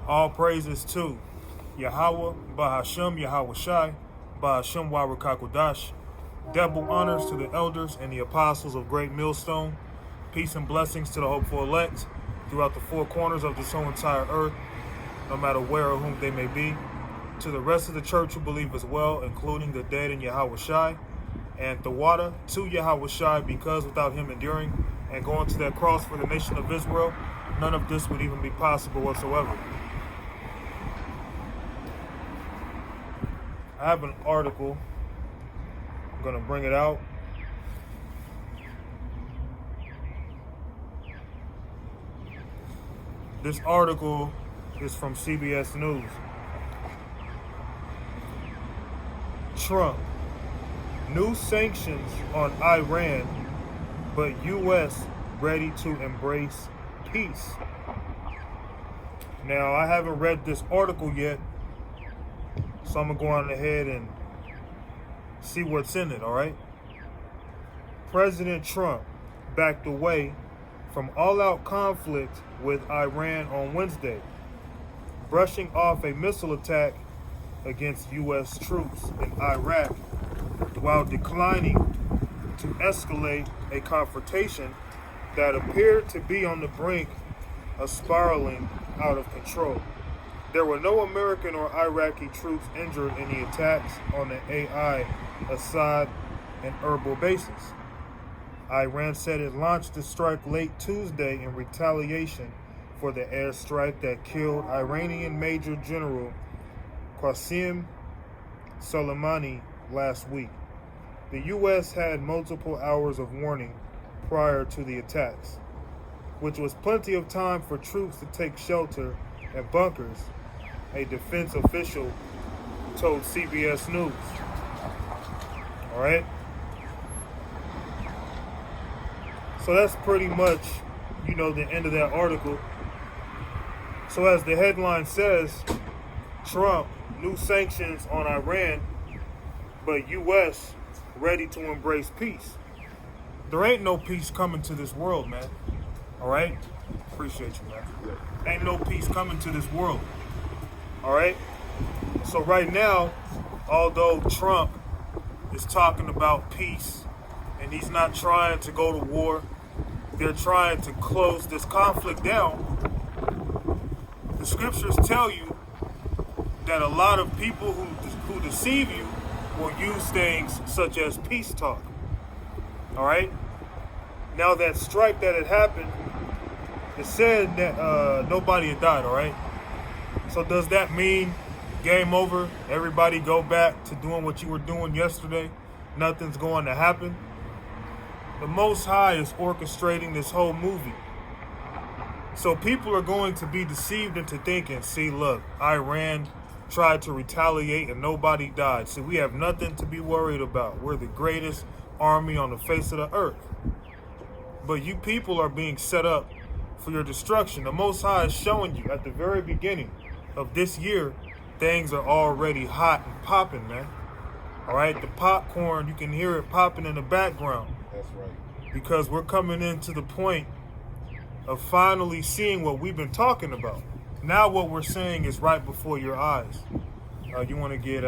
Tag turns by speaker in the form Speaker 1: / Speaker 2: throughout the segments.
Speaker 1: All praises to Yahweh, Bahashem, Yahweh Shai, Bahashem Warakakodash. Double honors to the elders and the apostles of Great Millstone. Peace and blessings to the hopeful elect throughout the four corners of this whole entire earth, no matter where or whom they may be. To the rest of the church who believe as well, including the dead in Yahweh Shai. And Thawada to Yahweh Shai, because without him enduring and going to that cross for the nation of Israel, none of this would even be possible whatsoever. I have an article. I'm going to bring it out. This article is from CBS News. Trump, new sanctions on Iran, but U.S. ready to embrace peace. Now, I haven't read this article yet, so I'm going to go on ahead and see what's in it, all right? President Trump backed away from all-out conflict with Iran on Wednesday, brushing off a missile attack against U.S. troops in Iraq while declining to escalate a confrontation that appeared to be on the brink of spiraling out of control. There were no American or Iraqi troops injured in the attacks on the AI, Assad, and Erbil bases. Iran said it launched the strike late Tuesday in retaliation for the airstrike that killed Iranian Major General Qasem Soleimani last week. The U.S. had multiple hours of warning prior to the attacks, which was plenty of time for troops to take shelter in bunkers, a defense official told CBS News. All right? So that's pretty much, the end of that article. So as the headline says, Trump, new sanctions on Iran, but U.S. ready to embrace peace. There ain't no peace coming to this world, man. All right? Appreciate you, man. Ain't no peace coming to this world. All right? So right now, although Trump is talking about peace and he's not trying to go to war, they're trying to close this conflict down. The scriptures tell you that a lot of people who deceive you will use things such as peace talk. All right? Now that strike that had happened, it said that nobody had died, all right? So does that mean game over? Everybody go back to doing what you were doing yesterday? Nothing's going to happen? The Most High is orchestrating this whole movie. So people are going to be deceived into thinking, see, look, Iran tried to retaliate and nobody died. See, we have nothing to be worried about. We're the greatest army on the face of the earth. But you people are being set up for your destruction. The Most High is showing you at the very beginning of this year, things are already hot and popping, man. All right, the popcorn, you can hear it popping in the background.
Speaker 2: That's right.
Speaker 1: Because we're coming into the point of finally seeing what we've been talking about. Now what we're saying is right before your eyes. You want to get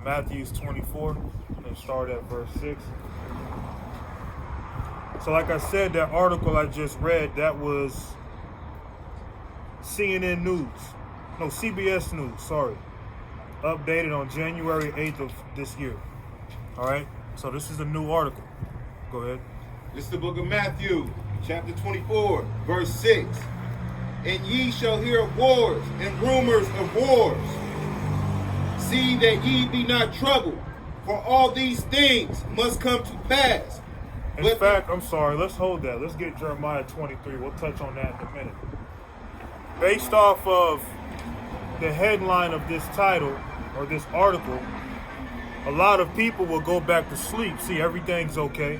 Speaker 1: Matthew 24 and start at verse 6. So like I said, that article I just read, that was CNN News. No, CBS News, sorry. Updated on January 8th of this year. All right? So this is a new article. Go ahead.
Speaker 2: This is the book of Matthew, chapter 24, verse 6. And ye shall hear of wars and rumors of wars. See that ye be not troubled, for all these things must come to pass.
Speaker 1: In fact, I'm sorry, let's hold that. Let's get Jeremiah 23. We'll touch on that in a minute. Based off of the headline of this title, or this article, a lot of people will go back to sleep. See, everything's okay.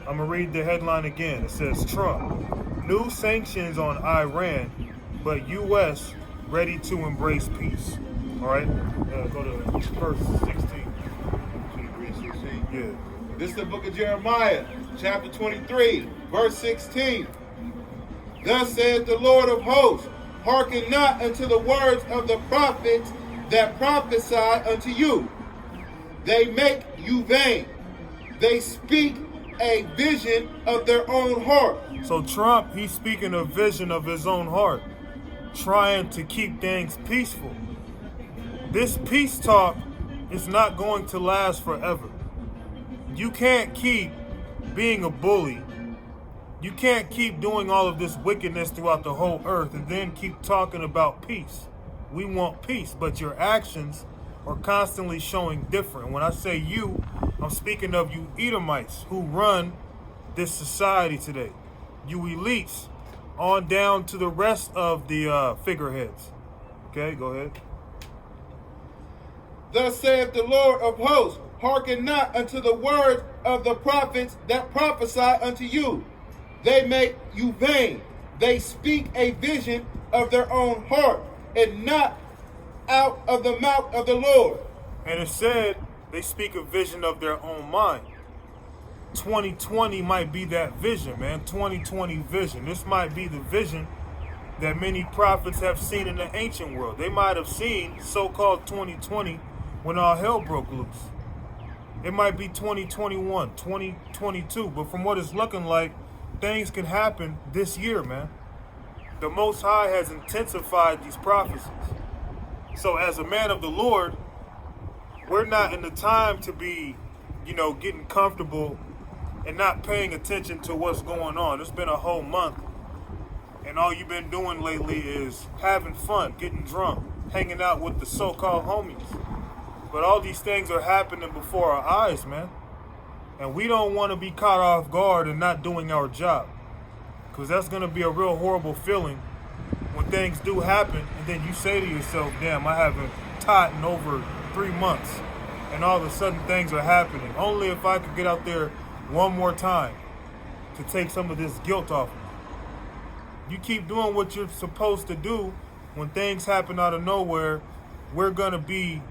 Speaker 1: I'm going to read the headline again. It says, Trump, new sanctions on Iran, but U.S. ready to embrace peace. All right? Go to verse 16. Yeah.
Speaker 2: This is the book of Jeremiah, chapter 23, verse 16. Thus saith the Lord of hosts, hearken not unto the words of the prophets that prophesy unto you. They make you vain. They speak a vision of their own heart.
Speaker 1: So Trump, he's speaking a vision of his own heart, trying to keep things peaceful. This peace talk is not going to last forever. You can't keep being a bully. You can't keep doing all of this wickedness throughout the whole earth and then keep talking about peace. We want peace, but your actions are constantly showing different. When I say you, I'm speaking of you Edomites who run this society today. You elites on down to the rest of the figureheads. Okay, go ahead.
Speaker 2: Thus saith the Lord of hosts, hearken not unto the words of the prophets that prophesy unto you. They make you vain. They speak a vision of their own heart, and not out of the mouth of the Lord.
Speaker 1: And it said they speak a vision of their own mind. 2020 might be that vision, man. 2020 vision. This might be the vision that many prophets have seen in the ancient world. They might have seen so-called 2020 when all hell broke loose. It might be 2021, 2022, but from what it's looking like, things can happen this year, man. The Most High has intensified these prophecies. So as a man of the Lord, we're not in the time to be, getting comfortable and not paying attention to what's going on. It's been a whole month, and all you've been doing lately is having fun, getting drunk, hanging out with the so-called homies. But all these things are happening before our eyes, man. And we don't want to be caught off guard and not doing our job. Because that's going to be a real horrible feeling when things do happen, and then you say to yourself, damn, I haven't taught in over 3 months. And all of a sudden things are happening. Only if I could get out there one more time to take some of this guilt off me. You keep doing what you're supposed to do. When things happen out of nowhere, we're going to be,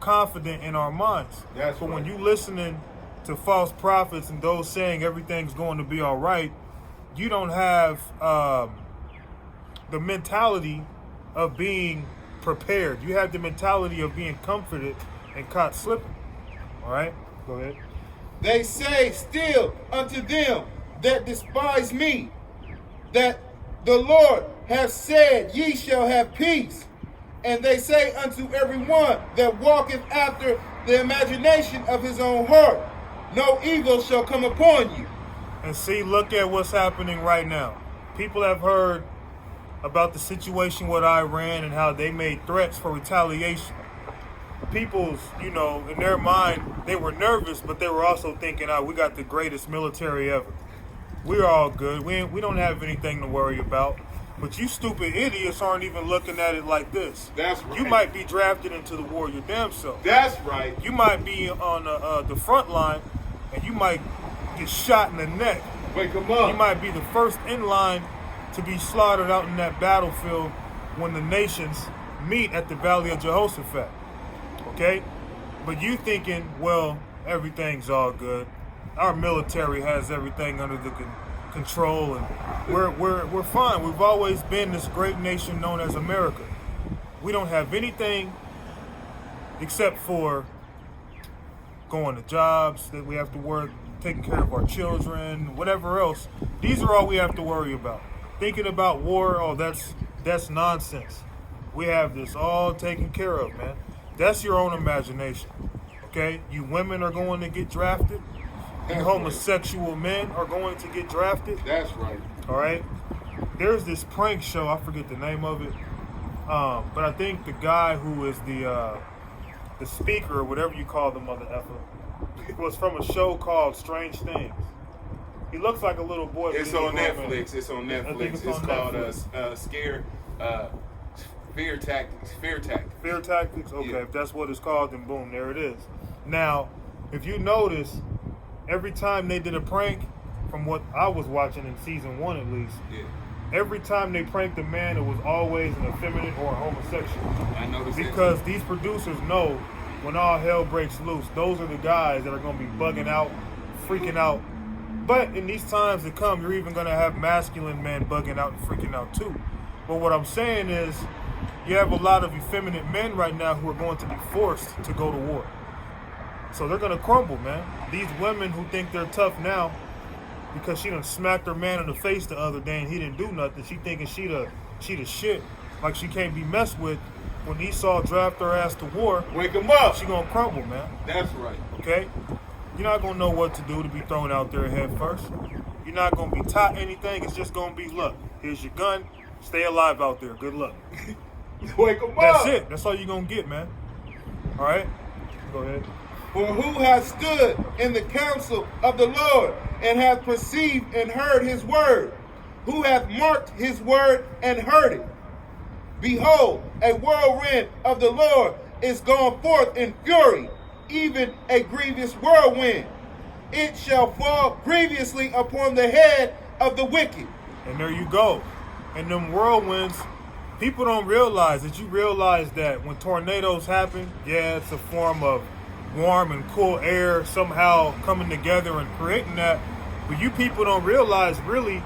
Speaker 1: confident in our minds.
Speaker 2: That's
Speaker 1: but
Speaker 2: right.
Speaker 1: When you listening to false prophets and those saying everything's going to be all right, you don't have the mentality of being prepared. You have the mentality of being comforted and caught slipping. All right, go ahead.
Speaker 2: They say still unto them that despise me, that the Lord hath said, ye shall have peace. And they say unto every one that walketh after the imagination of his own heart, no evil shall come upon you.
Speaker 1: And see, look at what's happening right now. People have heard about the situation with Iran and how they made threats for retaliation. People's, in their mind, they were nervous, but they were also thinking, we got the greatest military ever. We're all good. We don't have anything to worry about. But you stupid idiots aren't even looking at it like this.
Speaker 2: That's right.
Speaker 1: You might be drafted into the war your damn self.
Speaker 2: That's right.
Speaker 1: You might be on the front line, and you might get shot in the neck.
Speaker 2: Wake them up.
Speaker 1: You might be the first in line to be slaughtered out in that battlefield when the nations meet at the Valley of Jehoshaphat. Okay? But you thinking, well, everything's all good. Our military has everything under the control, and we're fine. We've always been this great nation known as America. We don't have anything except for going to jobs that we have to work, taking care of our children, whatever else. These are all we have to worry about. Thinking about war, that's nonsense. We have this all taken care of, man. That's your own imagination. Okay? You women are going to get drafted. You homosexual men are going to get drafted.
Speaker 2: That's right.
Speaker 1: All right? There's this prank show, I forget the name of it. But I think the guy who is the speaker, or whatever you call the mother effer, was from a show called Strange Things. He looks like a little boy.
Speaker 2: It's on Netflix. It's on Netflix. It's called Fear Tactics. Fear Tactics.
Speaker 1: Fear Tactics? Okay,
Speaker 2: Yeah.
Speaker 1: If that's what it's called, then boom, there it is. Now, if you notice, every time they did a prank, from what I was watching in season 1 at least,
Speaker 2: Yeah.
Speaker 1: every time they pranked a man, it was always an effeminate or a homosexual.
Speaker 2: I noticed that.
Speaker 1: Because these producers know when all hell breaks loose, those are the guys that are going to be bugging out, freaking out, But in these times to come, you're even going to have masculine men bugging out and freaking out too. But what I'm saying is, you have a lot of effeminate men right now who are going to be forced to go to war. So they're going to crumble, man. These women who think they're tough now because she done smacked her man in the face the other day and he didn't do nothing. She thinking she the shit, like she can't be messed with. When Esau draft her ass to war,
Speaker 2: Wake them up.
Speaker 1: she gonna crumble, man.
Speaker 2: That's right.
Speaker 1: Okay? You're not gonna know what to do to be thrown out there head first. You're not gonna be taught anything. It's just gonna be luck. Here's your gun. Stay alive out there. Good luck.
Speaker 2: Wake them up.
Speaker 1: That's it. That's all you're gonna get, man. All right? Go ahead.
Speaker 2: For who has stood in the counsel of the Lord and hath perceived and heard his word? Who hath marked his word and heard it? Behold, a whirlwind of the Lord is gone forth in fury, even a grievous whirlwind. It shall fall grievously upon the head of the wicked.
Speaker 1: And there you go. And them whirlwinds, people don't realize that. You realize that when tornadoes happen, yeah, it's a form of warm and cool air somehow coming together and creating that. But you people don't realize, really,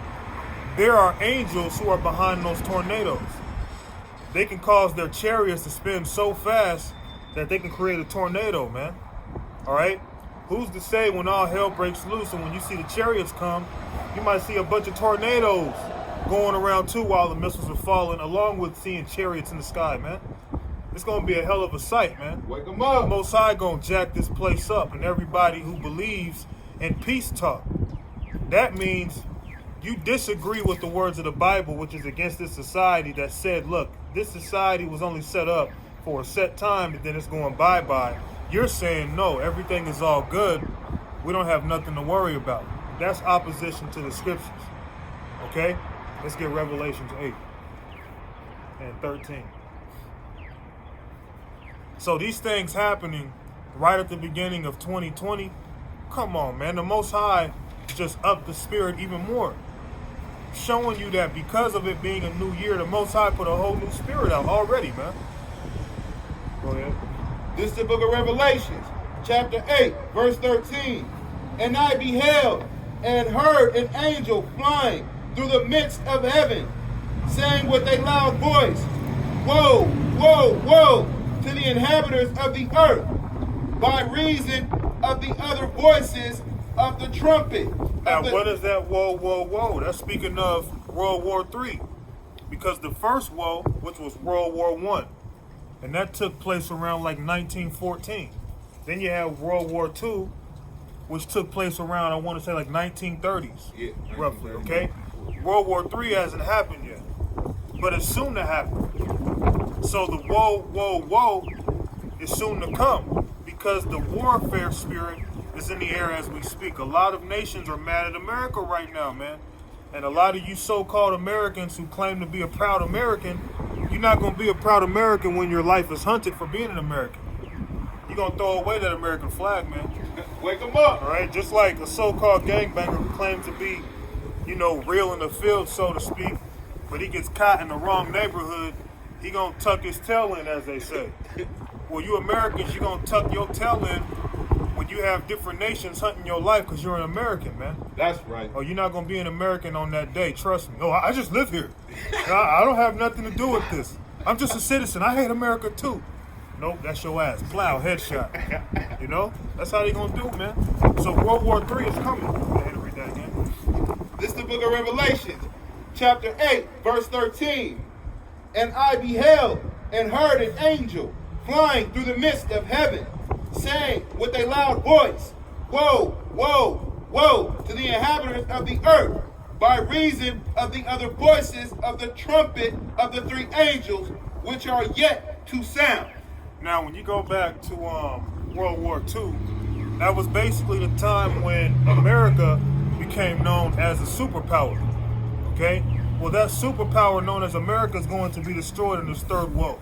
Speaker 1: there are angels who are behind those tornadoes. They can cause their chariots to spin so fast that they can create a tornado, man. All right? Who's to say when all hell breaks loose and when you see the chariots come, you might see a bunch of tornadoes going around too while the missiles are falling, along with seeing chariots in the sky, man. It's going to be a hell of a sight, man.
Speaker 2: Wake them up.
Speaker 1: Most High going to jack this place up, and everybody who believes in peace talk. That means you disagree with the words of the Bible, which is against this society that said, look, this society was only set up for a set time and then it's going bye-bye. You're saying, no, everything is all good. We don't have nothing to worry about. That's opposition to the scriptures. Okay? Let's get Revelations 8 and 13. So these things happening right at the beginning of 2020, come on, man. The Most High just upped the spirit even more. Showing you that because of it being a new year, the Most High put a whole new spirit out already, man. Go ahead.
Speaker 2: This is the book of Revelations, chapter 8, verse 13. And I beheld and heard an angel flying through the midst of heaven, saying with a loud voice, Woe, woe, woe to the inhabitants of the earth, by reason of the other voices of the trumpet.
Speaker 1: Now, what is that woe, woe, woe? That's speaking of World War III. Because the first woe, which was World War I, and that took place around like 1914. Then you have World War II, which took place around, I want to say, like 1930s, roughly, okay? World War III hasn't happened yet, but it's soon to happen. So the woe, woe, woe is soon to come because the warfare spirit is in the air as we speak. A lot of nations are mad at America right now, man. And a lot of you so-called Americans who claim to be a proud American, you're not going to be a proud American when your life is hunted for being an American. You're going to throw away that American flag, man.
Speaker 2: Wake them up.
Speaker 1: All right? Just like a so-called gangbanger who claims to be, you know, real in the field, so to speak, but he gets caught in the wrong neighborhood, he going to tuck his tail in, as they say. Well, you Americans, you're going to tuck your tail in when you have different nations hunting your life because you're an American, man.
Speaker 2: That's right.
Speaker 1: Oh, you're not going to be an American on that day. Trust me. Oh, I just live here. I don't have nothing to do with this. I'm just a citizen. I hate America, too. Nope, that's your ass. Plow, headshot. You know? That's how they going to do it, man. So World War III is coming. I had to read that again.
Speaker 2: This is the book of Revelation, chapter 8, verse 13. And I beheld and heard an angel flying through the midst of heaven, saying with a loud voice, Woe, woe, woe to the inhabitants of the earth, by reason of the other voices of the trumpet of the three angels, which are yet to sound.
Speaker 1: Now, when you go back to World War II, that was basically the time when America became known as a superpower. Okay? Well, that superpower known as America is going to be destroyed in this third woe,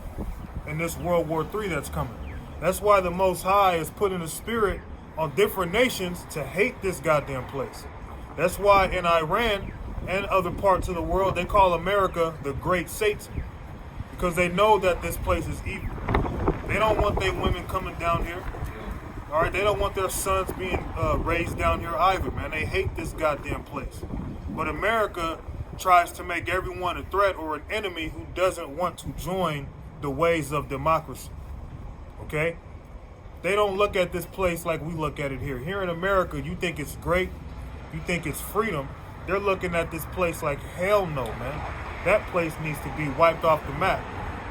Speaker 1: in this World War III that's coming. That's why the Most High is putting a spirit on different nations to hate this goddamn place. That's why in Iran and other parts of the world, they call America the Great Satan, because they know that this place is evil. They don't want their women coming down here. All right, they don't want their sons being raised down here either, man. They hate this goddamn place. But America tries to make everyone a threat or an enemy who doesn't want to join the ways of democracy. Okay? They don't look at this place like we look at it here. Here in America, you think it's great, you think it's freedom. They're looking at this place like, hell no, man. That place needs to be wiped off the map.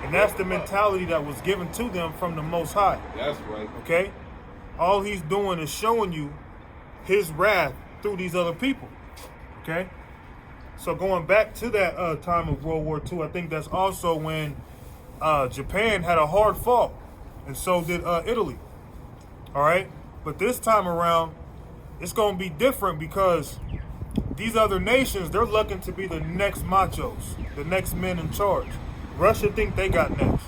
Speaker 1: And that's the mentality that was given to them from the Most High.
Speaker 2: That's right.
Speaker 1: Okay? All he's doing is showing you his wrath through these other people. Okay? So going back to that time of World War II, I think that's also when Japan had a hard fall. And so did Italy. All right? But this time around, it's going to be different because these other nations, they're looking to be the next machos, the next men in charge. Russia think they got next.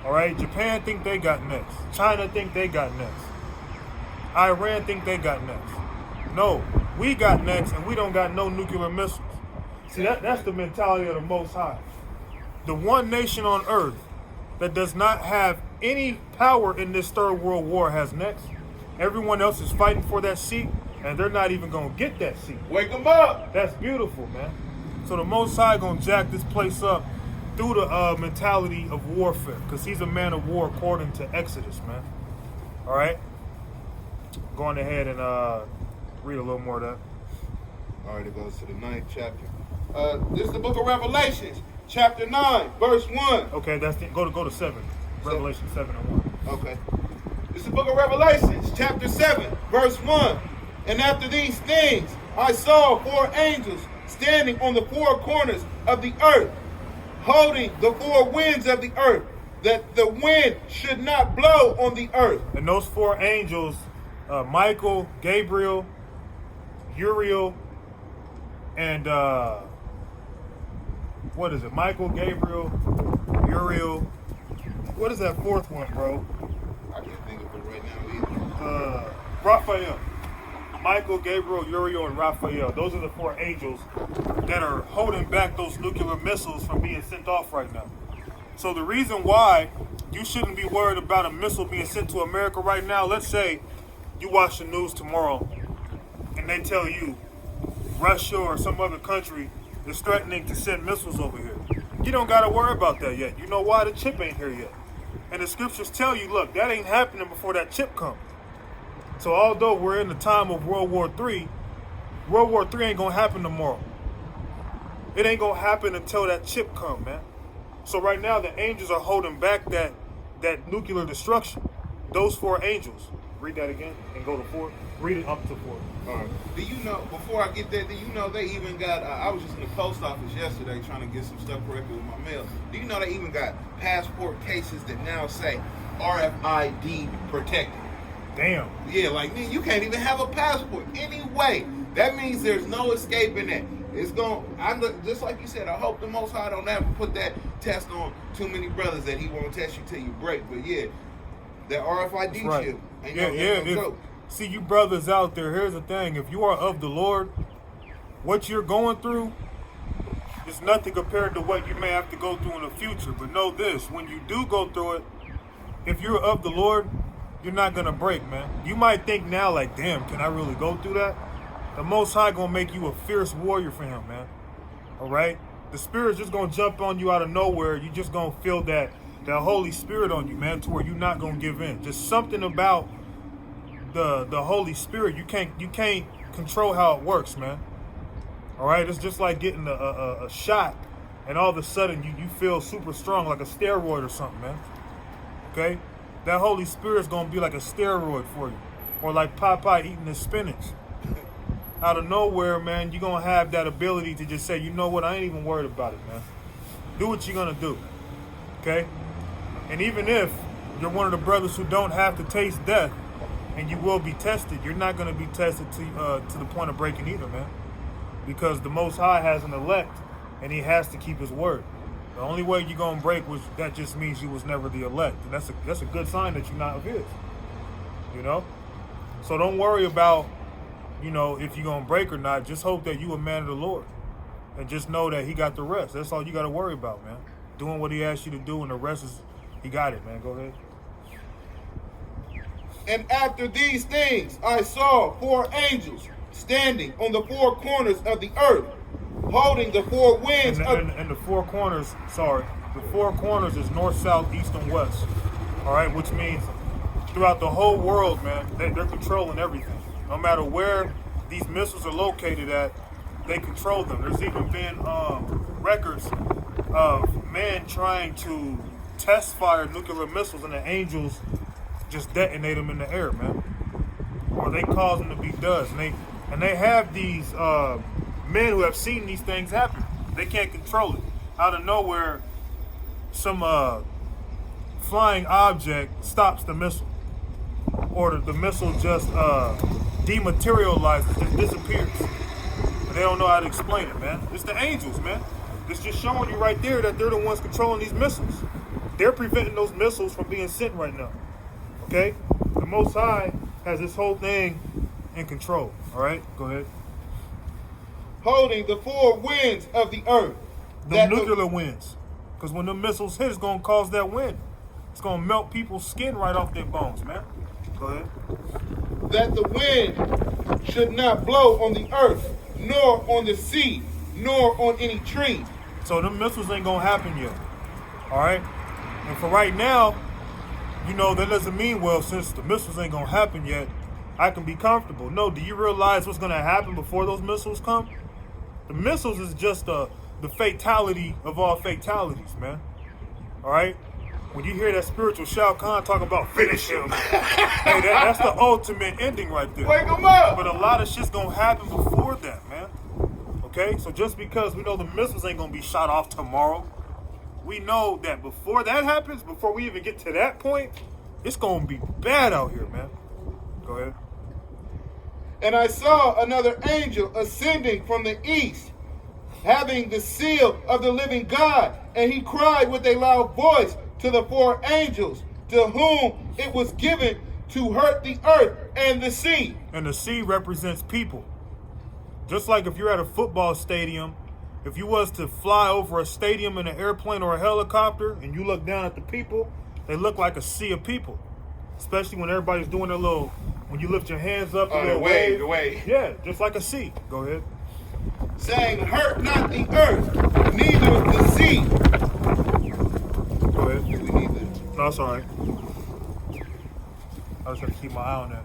Speaker 1: All right? Japan think they got next. China think they got next. Iran think they got next. No, we got next, and we don't got no nuclear missiles. See, that's the mentality of the Most High. The one nation on earth that does not have any power in this third world war has next. Everyone else is fighting for that seat, and they're not even going to get that seat.
Speaker 2: Wake them up.
Speaker 1: That's beautiful, man. So the Most High going to jack this place up through the mentality of warfare, because he's a man of war according to Exodus, man. All right? Going ahead and read a little more of that.
Speaker 2: All right, it goes to the 9th chapter. This is the book of Revelations, chapter 9, verse 1.
Speaker 1: Okay, that's go to 7. Revelation 7 and 1.
Speaker 2: Okay. This is the book of Revelations, chapter 7, verse 1. And after these things, I saw 4 angels standing on the 4 corners of the earth, holding the 4 winds of the earth, that the wind should not blow on the earth.
Speaker 1: And those 4 angels, Michael, Gabriel, Uriel, and what is it? Michael, Gabriel, Uriel. What is that 4th one, bro?
Speaker 2: I can't think of it right now either.
Speaker 1: Raphael. Michael, Gabriel, Uriel, and Raphael. Those are the 4 angels that are holding back those nuclear missiles from being sent off right now. So the reason why you shouldn't be worried about a missile being sent to America right now, let's say you watch the news tomorrow and they tell you Russia or some other country is threatening to send missiles over here. You don't got to worry about that yet. You know why? The chip ain't here yet. And the scriptures tell you, look, that ain't happening before that chip comes. So although we're in the time of World War III ain't going to happen tomorrow. It ain't going to happen until that chip comes, man. So right now, the angels are holding back that nuclear destruction. Those 4 angels. Read that again and go to 4. Read it up to 4.
Speaker 2: All right. Do you know, before I get there, do you know they even got, I was just in the post office yesterday trying to get some stuff corrected with my mail. Do you know they even got passport cases that now say RFID protected?
Speaker 1: Damn.
Speaker 2: Yeah, like, man, you can't even have a passport anyway. That means there's no escaping that. It's going, just like you said, I hope the Most High don't ever put that test on too many brothers that he won't test you till you break. But yeah, that RFID
Speaker 1: right.
Speaker 2: chip ain't
Speaker 1: Yeah.
Speaker 2: no joke.
Speaker 1: See, you brothers out there, here's the thing. If you are of the Lord, what you're going through is nothing compared to what you may have to go through in the future. But know this, when you do go through it, if you're of the Lord, you're not going to break, man. You might think now like, damn, can I really go through that? The Most High going to make you a fierce warrior for him, man. All right? The Spirit's just going to jump on you out of nowhere. You just going to feel that Holy Spirit on you, man, to where you're not going to give in. Just something about the Holy Spirit, you can't control how it works, man. All right? It's just like getting a shot, and all of a sudden you feel super strong, like a steroid or something, man. Okay? That Holy Spirit's going to be like a steroid for you. Or like Popeye eating his spinach. Out of nowhere, man, you're going to have that ability to just say, you know what, I ain't even worried about it, man. Do what you're going to do. Okay? And even if you're one of the brothers who don't have to taste death, and you will be tested, you're not going to be tested to the point of breaking either, man. Because the Most High has an elect, and he has to keep his word. The only way you're going to break that just means you was never the elect. And that's a good sign that you're not of his. You know? So don't worry about, if you're going to break or not. Just hope that you a man of the Lord. And just know that he got the rest. That's all you got to worry about, man. Doing what he asked you to do, and the rest is, he got it, man. Go ahead.
Speaker 2: And after these things I saw 4 angels standing on the 4 corners of the earth, holding the 4 winds
Speaker 1: And the 4 corners, the 4 corners is north, south, east, and west. All right, which means throughout the whole world, man, they're controlling everything. No matter where these missiles are located at, they control them. There's even been records of men trying to test fire nuclear missiles, and the angels just detonate them in the air, man. Or they cause them to be dust. And they have these men who have seen these things happen. They can't control it. Out of nowhere, some flying object stops the missile, or the missile just dematerializes, just disappears. But they don't know how to explain it, man. It's the angels, man. It's just showing you right there that they're the ones controlling these missiles. They're preventing those missiles from being sent right now. Okay? The Most High has this whole thing in control. All right? Go ahead.
Speaker 2: holding the 4 winds of the earth.
Speaker 1: The nuclear winds. Because when the missiles hit, it's going to cause that wind. It's going to melt people's skin right off their bones, man. Go ahead.
Speaker 2: That the wind should not blow on the earth, nor on the sea, nor on any tree.
Speaker 1: So them missiles ain't going to happen yet. All right? And for right now, you know, that doesn't mean, well, since the missiles ain't going to happen yet, I can be comfortable. No, do you realize what's going to happen before those missiles come? The missiles is just the fatality of all fatalities, man. All right? When you hear that spiritual Shao Kahn talk about finish him, hey, that's the ultimate ending right there.
Speaker 2: Wake him up!
Speaker 1: But a lot of shit's going to happen before that, man. Okay? So just because we know the missiles ain't going to be shot off tomorrow, we know that before that happens, before we even get to that point, it's going to be bad out here, man. Go ahead.
Speaker 2: And I saw another angel ascending from the east, having the seal of the living God. And he cried with a loud voice to the 4 angels, to whom it was given to hurt the earth and the sea.
Speaker 1: And the sea represents people. Just like if you're at a football stadium, if you was to fly over a stadium in an airplane or a helicopter and you look down at the people, they look like a sea of people. Especially when everybody's doing their little, when you lift your hands up.
Speaker 2: Oh, the wave.
Speaker 1: Yeah, just like a sea. Go ahead.
Speaker 2: Saying, hurt not the earth, neither the sea.
Speaker 1: Go ahead.
Speaker 2: We need this.
Speaker 1: No, it's all right. I just have to keep my eye on that.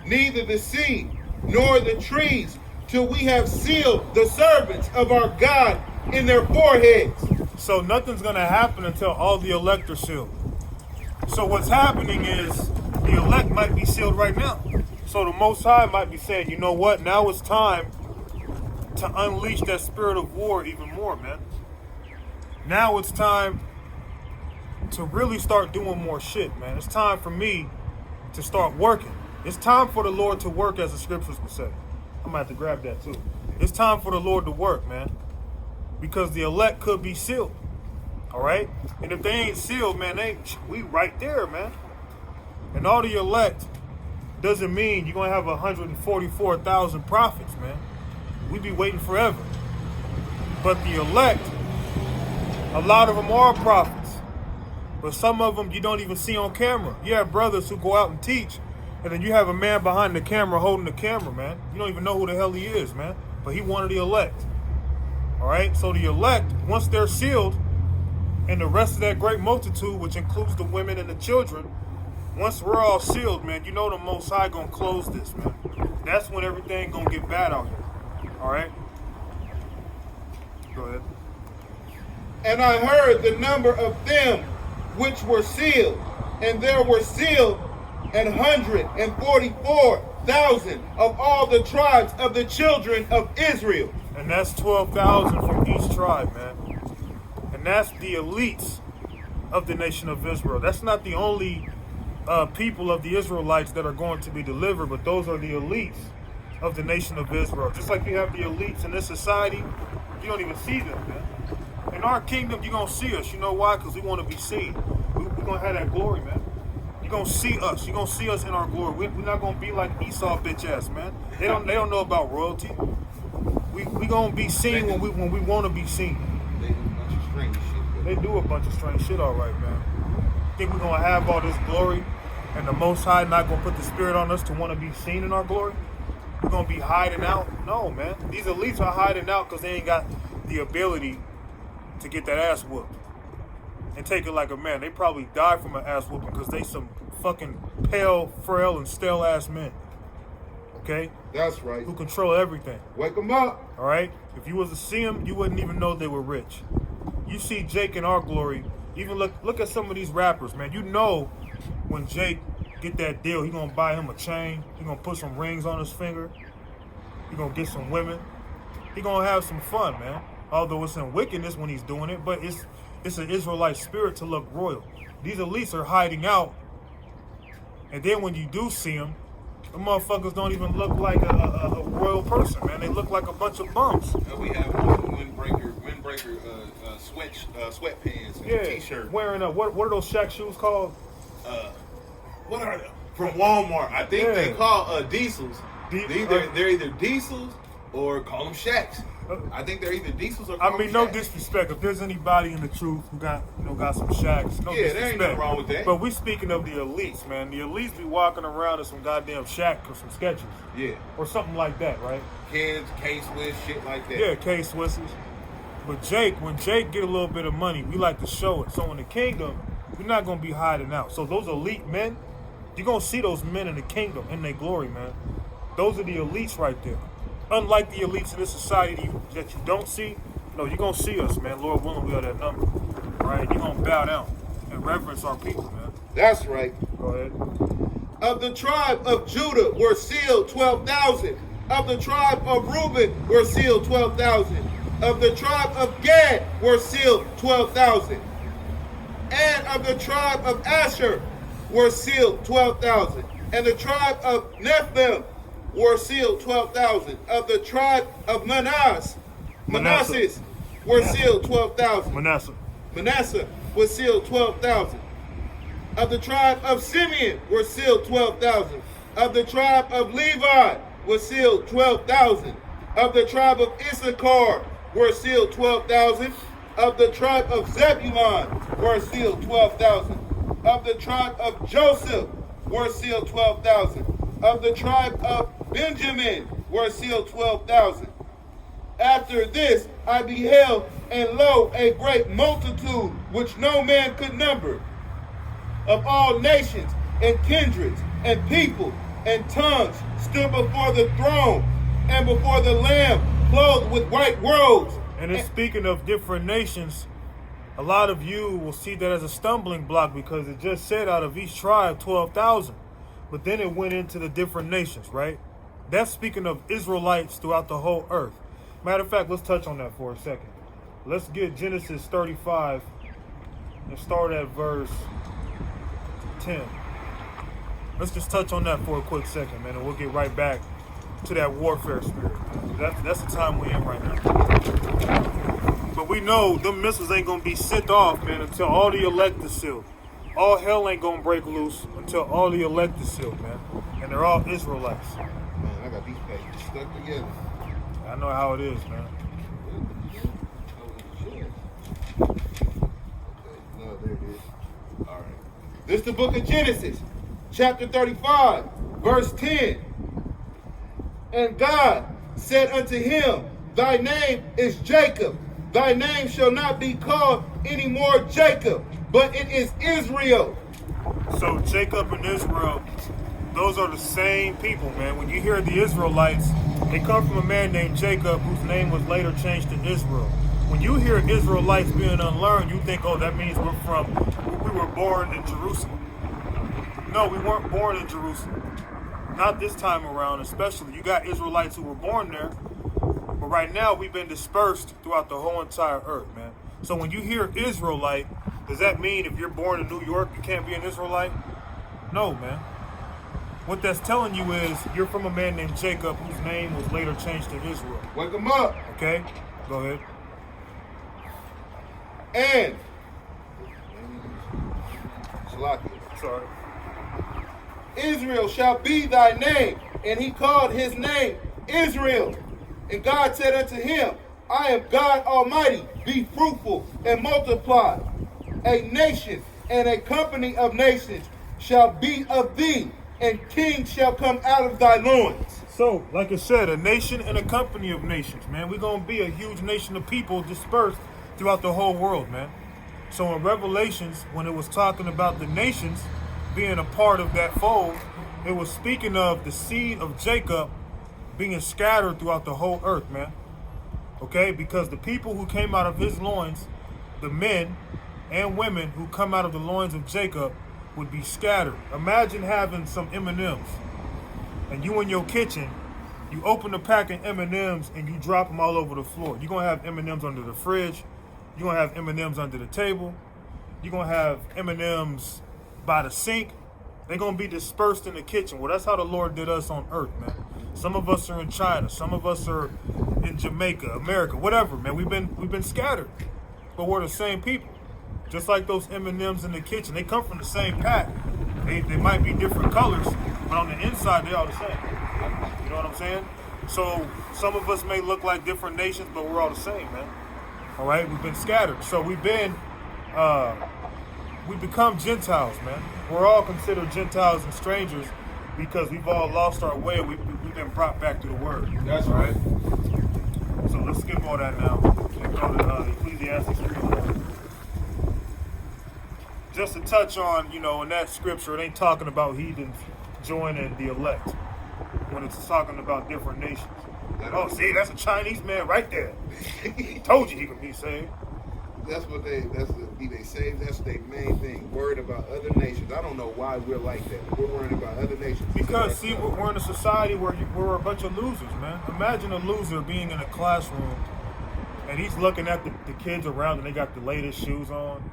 Speaker 2: Neither the sea, nor the trees, till we have sealed the servants of our God in their foreheads.
Speaker 1: So nothing's going to happen until all the elect are sealed. So what's happening is the elect might be sealed right now. So the Most High might be saying, you know what? Now it's time to unleash that spirit of war even more, man. Now it's time to really start doing more shit, man. It's time for me to start working. It's time for the Lord to work, as the scriptures would say. I'm gonna have to grab that too. It's time for the Lord to work, man. Because the elect could be sealed. All right? And if they ain't sealed, man, we right there, man. And all the elect doesn't mean you're going to have 144,000 prophets, man. We be waiting forever. But the elect, a lot of them are prophets. But some of them you don't even see on camera. You have brothers who go out and teach, and then you have a man behind the camera holding the camera, man. You don't even know who the hell he is, man. But he one of the elect. All right? So the elect, once they're sealed, and the rest of that great multitude, which includes the women and the children, once we're all sealed, man, you know the Most High gonna close this, man. That's when everything gonna get bad out here. All right? Go ahead.
Speaker 2: And I heard the number of them which were sealed, and there were sealed 144,000 of all the tribes of the children of Israel.
Speaker 1: And that's 12,000 from each tribe, man. And that's the elites of the nation of Israel. That's not the only people of the Israelites that are going to be delivered, but those are the elites of the nation of Israel. Just like you have the elites in this society, you don't even see them, man. In our kingdom, you're going to see us. You know why? Because we want to be seen. We're going to have that glory, man. You're going to see us. You're going to see us in our glory. We're not going to be like Esau bitch ass, man. They don't know about royalty. We going to be seen when we want to be seen.
Speaker 2: Strange shit.
Speaker 1: They do a bunch of strange shit, all right, man. Think we're gonna have all this glory And the Most High not going to put the spirit on us to want to be seen in our glory? We're going to be hiding out? No, man. These elites are hiding out because they ain't got the ability to get that ass whooped and take it like a man. They probably died from an ass whooping because they some fucking pale, frail, and stale ass men. Okay?
Speaker 2: That's right.
Speaker 1: Who control everything.
Speaker 2: Wake them up.
Speaker 1: All right? If you was to see them, you wouldn't even know they were rich. You see Jake in our glory. Even look at some of these rappers, man. You know when Jake get that deal, he gonna buy him a chain. He gonna put some rings on his finger. He gonna get some women. He gonna have some fun, man. Although it's in wickedness when he's doing it, but it's an Israelite spirit to look royal. These elites are hiding out, and then when you do see them, the motherfuckers don't even look like a royal person, man. They look like a bunch of bums.
Speaker 2: We have windbreaker sweatpants and a t-shirt.
Speaker 1: Wearing what are those Shaq shoes called?
Speaker 2: What are they? From Walmart. I think they call diesels. They're either diesels or call them Shaqs. I think they're either diesels or call them
Speaker 1: no
Speaker 2: Shaqs.
Speaker 1: disrespect. If there's anybody in the truth who got some Shaqs, no disrespect.
Speaker 2: There ain't nothing wrong with that.
Speaker 1: But we speaking of the elites, man. The elites be walking around in some goddamn Shaq or some Skechers.
Speaker 2: Yeah.
Speaker 1: Or something like that, right?
Speaker 2: Kids, K-Swiss, shit like that.
Speaker 1: Yeah, K-Swisses. But when Jake get a little bit of money, we like to show it. So in the kingdom, we're not going to be hiding out. So those elite men, you're going to see those men in the kingdom, in their glory, man. Those are the elites right there. Unlike the elites in this society that you don't see, no, you're going to see us, man. Lord willing, we are that number. Right? You're going to bow down and reverence our people, man.
Speaker 2: That's right.
Speaker 1: Go ahead.
Speaker 2: Of the tribe of Judah were sealed 12,000. Of the tribe of Reuben were sealed 12,000. Of the tribe of Gad were sealed 12,000. And of the tribe of Asher were sealed 12,000. And the tribe of Nephilim were sealed 12,000. Of the tribe of Manasseh were sealed 12,000. Manasseh was sealed 12,000. Of the tribe of Simeon were sealed 12,000. Of the tribe of Levi were sealed 12,000. Of the tribe of Issachar were sealed 12,000. Of the tribe of Zebulun were sealed 12,000. Of the tribe of Joseph were sealed 12,000. Of the tribe of Benjamin were sealed 12,000. After this I beheld, and lo, a great multitude which no man could number, of all nations and kindreds and people and tongues, stood before the throne and before the Lamb, clothed with white robes.
Speaker 1: And in speaking of different nations, a lot of you will see that as a stumbling block because it just said out of each tribe 12,000. But then it went into the different nations, right? That's speaking of Israelites throughout the whole earth. Matter of fact, let's touch on that for a second. Let's get Genesis 35 and start at verse 10. Let's just touch on that for a quick second, man, and we'll get right back to that warfare spirit. That's the time we're in right now. But we know them missiles ain't going to be sent off, man, until all the elect is sealed. All hell ain't going to break loose until all the elect is sealed, man. And they're all Israelites.
Speaker 2: Man, I got these pages stuck together.
Speaker 1: I know how it is, man.
Speaker 2: Okay, no, there it is. All right. This is the book of Genesis, chapter 35, verse 10. And God said unto him, Thy name is Jacob. Thy name shall not be called any more Jacob, but it is Israel.
Speaker 1: So Jacob and Israel, those are the same people, man. When you hear the Israelites, they come from a man named Jacob, whose name was later changed to Israel. When you hear Israelites being unlearned, you think, oh, that means we were born in Jerusalem. No, we weren't born in Jerusalem. Not this time around, especially. You got Israelites who were born there, but right now we've been dispersed throughout the whole entire earth, man. So when you hear Israelite, does that mean if you're born in New York, you can't be an Israelite? No, man. What that's telling you is you're from a man named Jacob, whose name was later changed to Israel.
Speaker 2: Wake them up.
Speaker 1: Okay? Go ahead.
Speaker 2: And
Speaker 1: Sorry.
Speaker 2: Israel shall be thy name. And he called his name Israel. And God said unto him, I am God Almighty. Be fruitful and multiply. A nation and a company of nations shall be of thee, and kings shall come out of thy loins.
Speaker 1: So, like I said, a nation and a company of nations, man. We're going to be a huge nation of people dispersed throughout the whole world, man. So in Revelations, when it was talking about the nations being a part of that fold, it was speaking of the seed of Jacob being scattered throughout the whole earth, man. Okay? Because the people who came out of his loins, the men and women who come out of the loins of Jacob, would be scattered. Imagine having some M&Ms, and you in your kitchen, you open a pack of M&Ms and you drop them all over the floor. You're going to have M&Ms under the fridge. You're going to have M&Ms under the table. You're going to have M&Ms by the sink. They're going to be dispersed in the kitchen. Well, that's how the Lord did us on earth, man. Some of us are in China. Some of us are in Jamaica, America, whatever, man. We've been scattered, but we're the same people. Just like those M&Ms in the kitchen. They come from the same pack. They might be different colors, but on the inside, they're all the same. You know what I'm saying? So some of us may look like different nations, but we're all the same, man. All right, we've been scattered. So we become Gentiles, man. We're all considered Gentiles and strangers because we've all lost our way. We've been brought back to the Word.
Speaker 2: That's right.
Speaker 1: So let's skip all that now and go to Ecclesiastes 3. Just to touch on, in that scripture, it ain't talking about heathens joining the elect when it's talking about different nations. Oh, see, that's a Chinese man right there. He told you he could be saved.
Speaker 2: That's be they saved. That's their main thing. Worried about other nations. I don't know why we're like that. We're worried about other nations.
Speaker 1: Because see, we're in a society where we're a bunch of losers, man. Imagine a loser being in a classroom and he's looking at the kids around and they got the latest shoes on.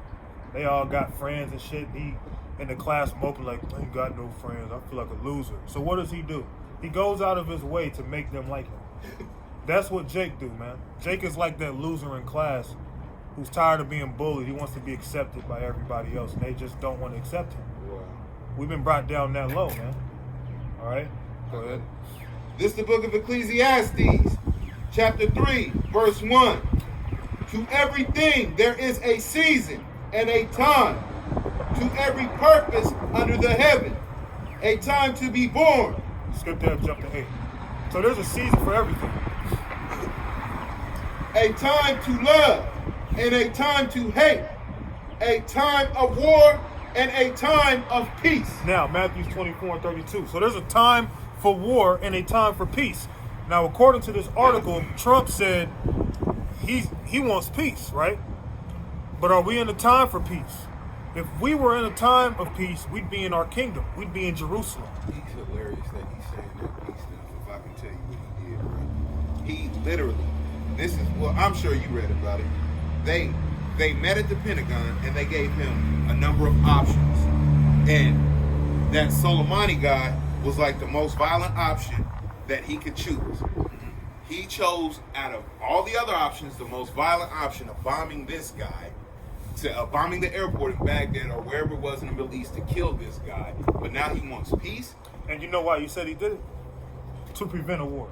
Speaker 1: They all got friends and shit. He in the class moping like, I ain't got no friends. I feel like a loser. So what does he do? He goes out of his way to make them like him. That's what Jake do, man. Jake is like that loser in class who's tired of being bullied. He wants to be accepted by everybody else, and they just don't want to accept him.
Speaker 2: Wow.
Speaker 1: We've been brought down that low, man. All right? Go ahead.
Speaker 2: This is the book of Ecclesiastes, chapter 3, verse 1. To everything there is a season and a time, to every purpose under the heaven, a time to be born.
Speaker 1: Skip that, jump to 8. So there's a season for everything.
Speaker 2: A time to love and a time to hate, a time of war and a time of peace.
Speaker 1: Now, Matthew 24:32. So there's a time for war and a time for peace. Now, according to this article, Trump said he wants peace, right? But are we in a time for peace? If we were in a time of peace, we'd be in our kingdom. We'd be in Jerusalem.
Speaker 2: He's hilarious that he's saying that peace stuff, if I can tell you what he did, bro. He literally, well, I'm sure you read about it. They met at the Pentagon and they gave him a number of options. And that Soleimani guy was like the most violent option that he could choose. He chose, out of all the other options, the most violent option of bombing this guy, bombing the airport in Baghdad or wherever it was in the Middle East to kill this guy. But now he wants peace.
Speaker 1: And you know why you said he did it? To prevent a war.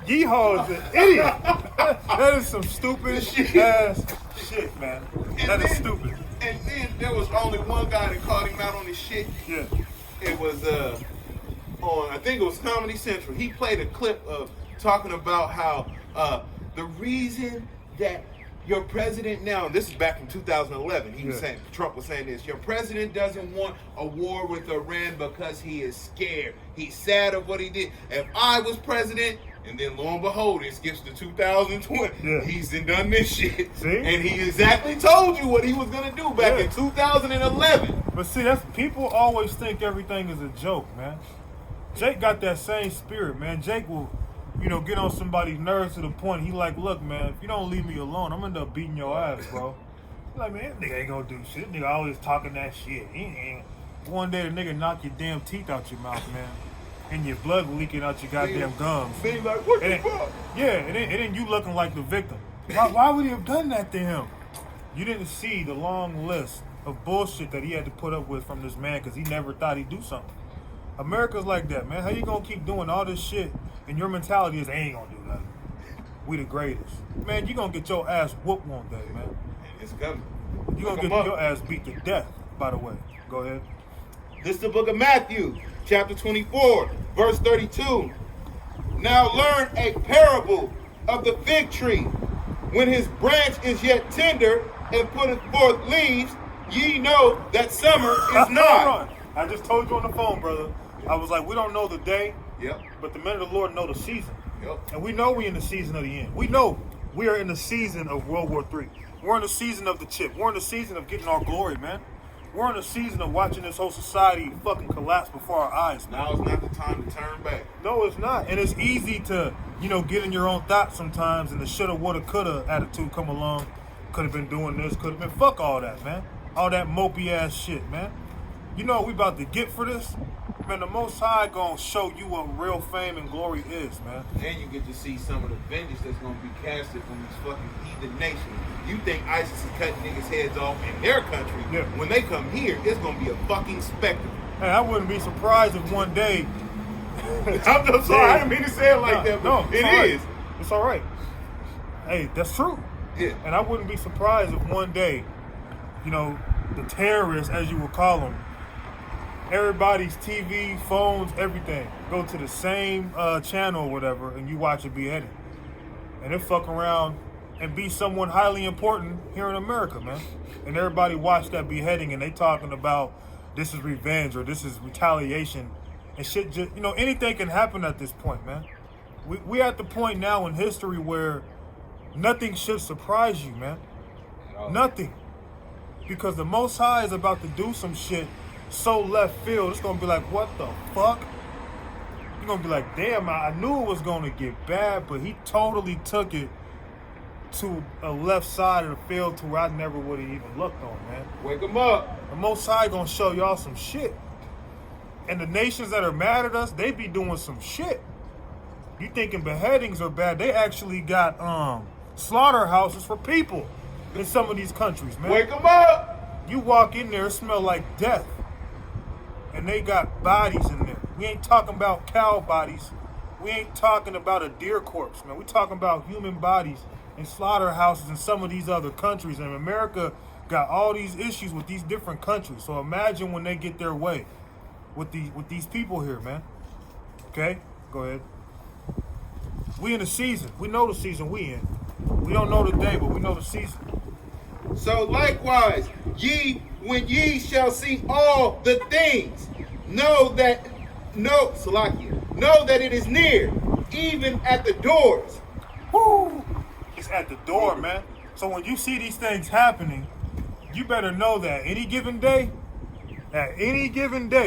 Speaker 1: Yeehaw is an idiot. That is some stupid ass shit, man. That is stupid.
Speaker 2: And then there was only one guy that called him out on his shit.
Speaker 1: Yeah.
Speaker 2: It was on, I think it was Comedy Central. He played a clip of talking about how the reason that your president now, and this is back in 2011, he was saying, Trump was saying this, your president doesn't want a war with Iran because he is scared. He's sad of what he did. If I was president, and then lo and behold, it skips to 2020. He's done this shit.
Speaker 1: See?
Speaker 2: And he exactly told you what he was going to do back in 2011.
Speaker 1: But see, that's people always think everything is a joke, man. Jake got that same spirit, man. Jake will, get on somebody's nerves to the point he like, look, man, if you don't leave me alone, I'm going to end up beating your ass, bro. Like, man, that nigga ain't going to do shit. Nigga always talking that shit. One day the nigga knock your damn teeth out your mouth, man. And your blood leaking out your goddamn gums.
Speaker 2: Being like, what the fuck?
Speaker 1: Yeah, and then you looking like the victim. Why would he have done that to him? You didn't see the long list of bullshit that he had to put up with from this man because he never thought he'd do something. America's like that, man. How you gonna keep doing all this shit and your mentality is, they ain't gonna do nothing. We the greatest. Man, you gonna get your ass whooped one day, man.
Speaker 2: It's coming.
Speaker 1: You're gonna get your ass beat to death, by the way. Go ahead.
Speaker 2: This is the book of Matthew, chapter 24, verse 32. Now learn a parable of the fig tree. When his branch is yet tender and putteth forth leaves, ye know that summer is nigh.
Speaker 1: I just told you on the phone, brother. I was like, we don't know the day,
Speaker 2: Yep.
Speaker 1: but the men of the Lord know the season.
Speaker 2: Yep.
Speaker 1: And we know we're in the season of the end. We know we are in the season of World War III. We're in the season of the chip. We're in the season of getting our glory, man. We're in the season of watching this whole society fucking collapse before our eyes, man.
Speaker 2: Now is not the time to turn back.
Speaker 1: No, it's not. And it's easy to, get in your own thoughts sometimes and the shoulda, woulda, coulda attitude come along. Could have been doing this, could have been. Fuck all that, man. All that mopey ass shit, man. You know what we about to get for this? Man, the Most High gonna show you what real fame and glory is, man.
Speaker 2: And you get to see some of the vengeance that's going to be casted from these fucking heathen nations. You think ISIS is cutting niggas' heads off in their country.
Speaker 1: Yeah.
Speaker 2: When they come here, it's going to be a fucking spectacle.
Speaker 1: Hey, I wouldn't be surprised if one day.
Speaker 2: I'm just sorry. I didn't mean to say it like that, but
Speaker 1: no,
Speaker 2: it
Speaker 1: right.
Speaker 2: is.
Speaker 1: It's all right. Hey, that's true.
Speaker 2: Yeah.
Speaker 1: And I wouldn't be surprised if one day, the terrorists, as you would call them, everybody's TV, phones, everything, go to the same channel or whatever, and you watch a beheading. And they fuck around and be someone highly important here in America, man. And everybody watch that beheading and they talking about this is revenge or this is retaliation. And shit just, anything can happen at this point, man. We at the point now in history where nothing should surprise you, man. Nothing. Because the Most High is about to do some shit so left field, it's gonna be like, what the fuck? You're gonna be like, damn, I knew it was gonna get bad, but he totally took it to a left side of the field to where I never would have even looked on, man.
Speaker 2: Wake them up.
Speaker 1: The Most High gonna show y'all some shit. And the nations that are mad at us, they be doing some shit. You thinking beheadings are bad? They actually got slaughterhouses for people in some of these countries, man.
Speaker 2: Wake them up.
Speaker 1: You walk in there, it smell like death. And they got bodies in there. We ain't talking about cow bodies. We ain't talking about a deer corpse, man. We talking about human bodies in slaughterhouses in some of these other countries. And America got all these issues with these different countries. So imagine when they get their way with these people here, man. Okay? Go ahead. We in the season. We know the season we in. We don't know the day, but we know the season.
Speaker 2: So likewise, when ye shall see all the things, know that it is near, even at the doors.
Speaker 1: Woo! It's at the door, man. So when you see these things happening, you better know that at any given day,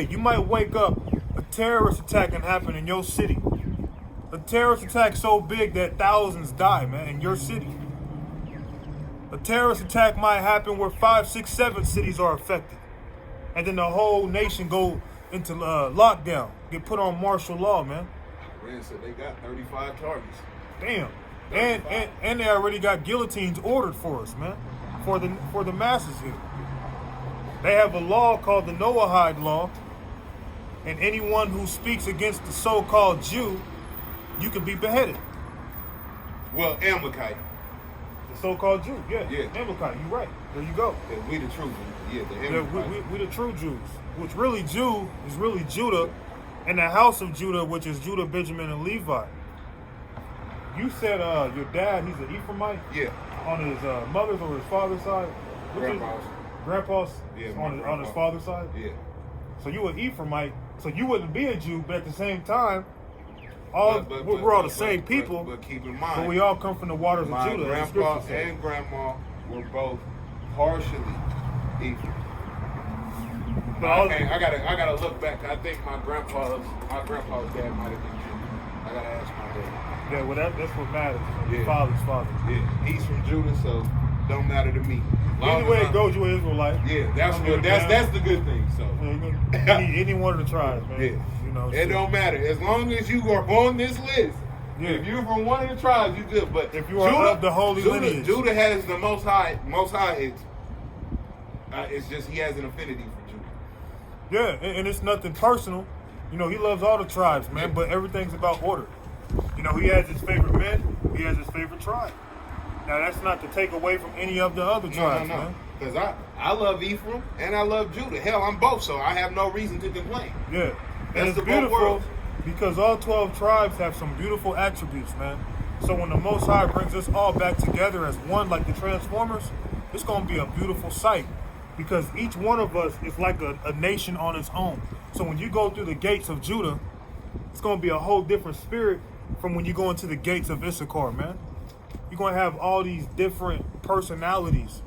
Speaker 1: you might wake up, a terrorist attack can happen in your city. A terrorist attack so big that thousands die, man, in your city. A terrorist attack might happen where 5, 6, 7 cities are affected. And then the whole nation go into lockdown, get put on martial law, man.
Speaker 2: Iran said they got 35 targets.
Speaker 1: Damn. And they already got guillotines ordered for us, man. For the masses here. They have a law called the Noahide Law. And anyone who speaks against the so-called Jew, you can be beheaded.
Speaker 2: Well, Amalekite.
Speaker 1: The so-called Jew, yeah. Amalekite, you're right. There you go.
Speaker 2: Yeah, we the true Jews. Yeah, the Amalekite.
Speaker 1: We the true Jews. Which really Jew is really Judah, and the house of Judah, which is Judah, Benjamin, and Levi. You said your dad, he's an Ephraimite?
Speaker 2: Yeah.
Speaker 1: On his mother's or his father's side? Grandpa's?
Speaker 2: Yeah,
Speaker 1: on his father's side?
Speaker 2: Yeah.
Speaker 1: So you an Ephraimite, so you wouldn't be a Jew, but at the same time, we're all the same people.
Speaker 2: But keep in mind,
Speaker 1: but we all come from the waters of Judah.
Speaker 2: My grandpa and grandma were both partially Ephraim. I gotta look back. I think my grandpa's dad might have been Jew. I gotta ask my dad.
Speaker 1: Yeah, well that's what matters.
Speaker 2: Yeah.
Speaker 1: Father's father.
Speaker 2: Yeah, he's from Judah, so don't matter to me.
Speaker 1: Either way it goes, you're an Israelite.
Speaker 2: Yeah, that's the good thing. So
Speaker 1: any one of the tribes, man.
Speaker 2: Yeah. It don't matter as long as you are on this list. Yeah. If you're from one of the tribes, you good. But
Speaker 1: if you are of the holy lineage,
Speaker 2: Judah has the most high. It's just he has an affinity for Judah.
Speaker 1: Yeah, and it's nothing personal. He loves all the tribes, man. Yeah. But everything's about order. He has his favorite men. He has his favorite tribe. Now that's not to take away from any of the other tribes, man.
Speaker 2: Because I love Ephraim and I love Judah. Hell, I'm both, so I have no reason to complain.
Speaker 1: Yeah. And
Speaker 2: That's
Speaker 1: it's
Speaker 2: the both
Speaker 1: beautiful
Speaker 2: worlds.
Speaker 1: because all 12 tribes have some beautiful attributes, man. So when the Most High brings us all back together as one, like the Transformers, it's going to be a beautiful sight because each one of us is like a nation on its own. So when you go through the gates of Judah, it's going to be a whole different spirit from when you go into the gates of Issachar, man. You're going to have all these different personalities.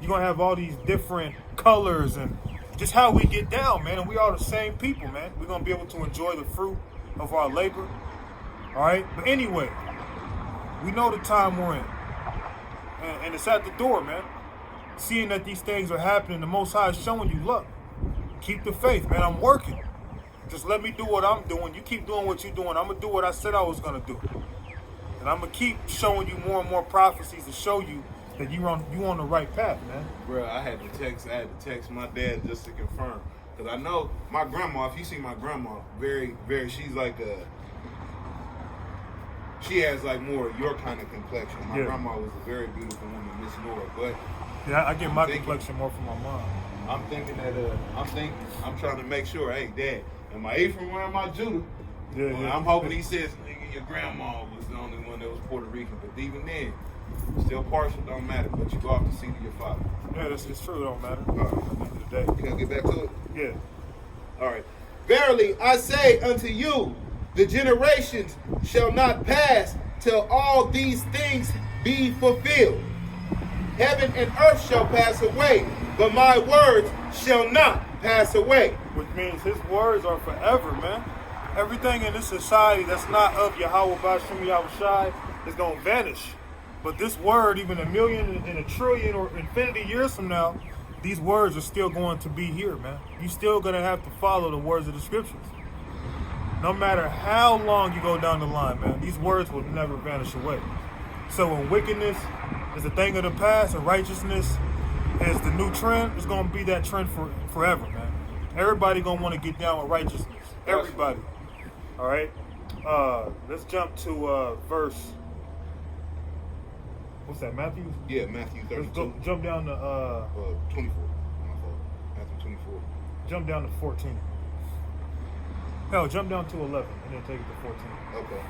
Speaker 1: You're going to have all these different colors and just how we get down, man. And we are the same people, man. We're going to be able to enjoy the fruit of our labor. All right? But anyway, we know the time we're in. And it's at the door, man. Seeing that these things are happening, the Most High is showing you, look, keep the faith, man. I'm working. Just let me do what I'm doing. You keep doing what you're doing. I'm going to do what I said I was going to do. And I'm going to keep showing you more and more prophecies to show you that you on the right path, man.
Speaker 2: Bro, I had to text my dad just to confirm. Because I know my grandma, if you see my grandma, very, very, she's like she has like more your kind of complexion. My grandma was a very beautiful woman, Miss Nora. But
Speaker 1: yeah, I get my complexion more from my mom.
Speaker 2: I'm thinking that I'm trying to make sure, hey, Dad, am I Ephraim or am I Judah?
Speaker 1: Yeah.
Speaker 2: I'm hoping he says, nigga, your grandma was the only one that was Puerto Rican. But even then, still partial, don't matter. But you go off the seat of your father.
Speaker 1: Yeah, it's true. It don't matter.
Speaker 2: All right.
Speaker 1: At the end of the day.
Speaker 2: Can I get back to it?
Speaker 1: Yeah.
Speaker 2: All right. Verily, I say unto you, the generations shall not pass till all these things be fulfilled. Heaven and earth shall pass away, but my words shall not pass away.
Speaker 1: Which means his words are forever, man. Everything in this society that's not of Yahweh Bashim Yahushai is going to vanish. But this word, even a million and a trillion or infinity years from now, these words are still going to be here, man. You still going to have to follow the words of the scriptures. No matter how long you go down the line, man, these words will never vanish away. So when wickedness is a thing of the past and righteousness is the new trend, it's going to be that trend forever, man. Everybody going to want to get down with righteousness. Everybody. All right? Let's jump to verse... What's that, Matthew?
Speaker 2: Yeah, Matthew 32.
Speaker 1: Let's go, jump down to...
Speaker 2: 24. My fault. Matthew 24.
Speaker 1: Jump down to 14. Hell, jump down to 11 and then take it to 14.
Speaker 2: Okay.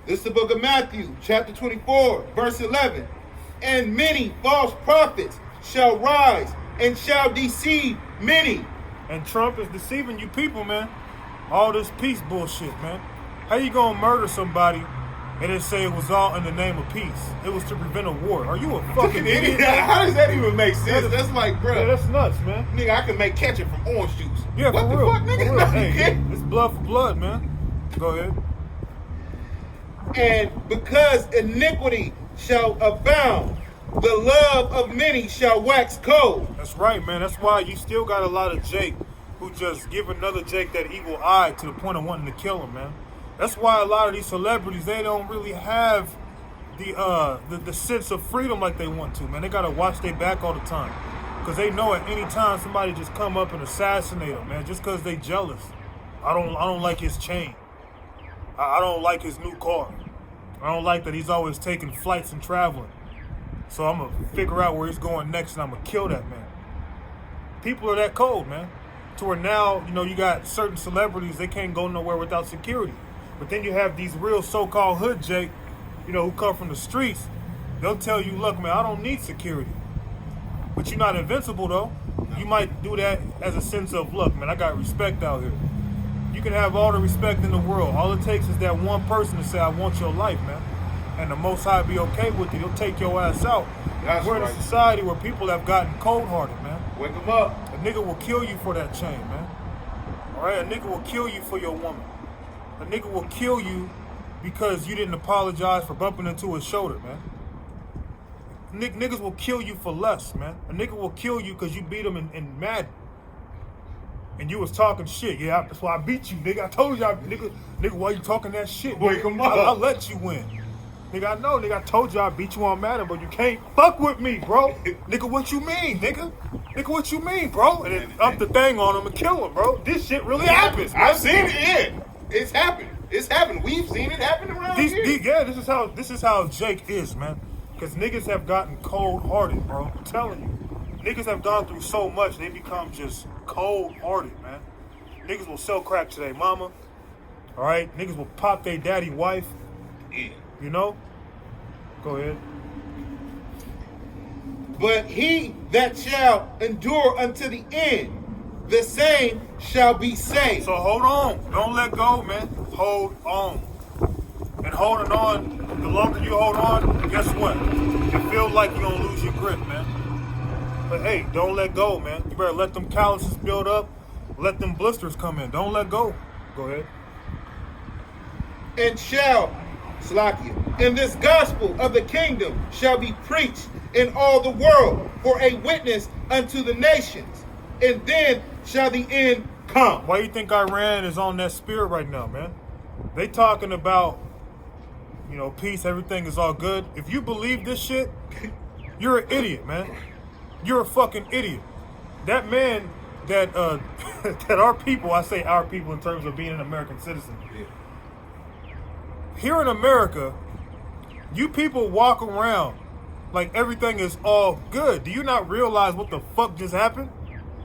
Speaker 2: This is the book of Matthew, chapter 24, verse 11. And many false prophets shall rise and shall deceive many.
Speaker 1: And Trump is deceiving you people, man. All this peace bullshit, man. How you gonna murder somebody and then say it was all in the name of peace? It was to prevent a war. Are you a fucking idiot?
Speaker 2: How does that even make sense? That's like, bro.
Speaker 1: Yeah, that's nuts, man.
Speaker 2: Nigga, I can make ketchup from orange juice.
Speaker 1: Yeah,
Speaker 2: what
Speaker 1: for
Speaker 2: the
Speaker 1: real.
Speaker 2: fuck, nigga?
Speaker 1: For real.
Speaker 2: No,
Speaker 1: Hey,
Speaker 2: you can't.
Speaker 1: it's blood for blood, man. Go ahead.
Speaker 2: And because iniquity shall abound, the love of many shall wax cold.
Speaker 1: That's right, man. That's why you still got a lot of Jake who just give another Jake that evil eye to the point of wanting to kill him, man. That's why a lot of these celebrities, they don't really have the sense of freedom like they want to, man. They gotta watch their back all the time. Because they know at any time somebody just come up and assassinate them, man, just because they jealous. I don't like his chain. I don't like his new car. I don't like that he's always taking flights and traveling. So I'm going to figure out where he's going next and I'm going to kill that man. People are that cold, man. To where now, you got certain celebrities, they can't go nowhere without security. But then you have these real so-called hood Jake, who come from the streets. They'll tell you, look, man, I don't need security. But you're not invincible, though. You might do that as a sense of, look, man, I got respect out here. You can have all the respect in the world. All it takes is that one person to say, I want your life, man. And the Most High be okay with it. He'll take your ass out. We're in a society where people have gotten cold-hearted, man.
Speaker 2: Wake them up.
Speaker 1: A nigga will kill you for that chain, man. All right? A nigga will kill you for your woman. A nigga will kill you because you didn't apologize for bumping into his shoulder, man. Niggas will kill you for less, man. A nigga will kill you because you beat him in Madden. And you was talking shit. Yeah, that's why I beat you, nigga. I told y'all, nigga, why you talking that shit?
Speaker 2: Wake him up.
Speaker 1: I'll let you win. Nigga, I know, nigga, I told you I beat you on Madden, but you can't fuck with me, bro. Nigga, what you mean, nigga? Nigga, what you mean, bro? And then up the thing on him and kill him, bro. This shit really happens, man.
Speaker 2: I've seen it, yeah. It's happened. It's happened. We've seen it happen around here.
Speaker 1: Yeah, this is how Jake is, man. Because niggas have gotten cold-hearted, bro. I'm telling you. Niggas have gone through so much, they become just cold-hearted, man. Niggas will sell crack to their mama. All right? Niggas will pop their daddy wife.
Speaker 2: Yeah.
Speaker 1: You know? Go ahead.
Speaker 2: But he that shall endure unto the end, the same shall be saved.
Speaker 1: So hold on. Don't let go, man. Hold on. And holding on, the longer you hold on, guess what? You feel like you're going to lose your grip, man. But hey, don't let go, man. You better let them calluses build up. Let them blisters come in. Don't let go. Go ahead.
Speaker 2: And shall, Slakia, and this gospel of the kingdom shall be preached in all the world for a witness unto the nations. And then shall the end come.
Speaker 1: Why you think Iran is on that spirit right now, man? They talking about, you know, peace, everything is all good. If you believe this shit, you're an idiot, man. You're a fucking idiot. That man that that our people, I say our people in terms of being an American citizen.
Speaker 2: Yeah.
Speaker 1: Here in America, you people walk around like everything is all good. Do you not realize what the fuck just happened?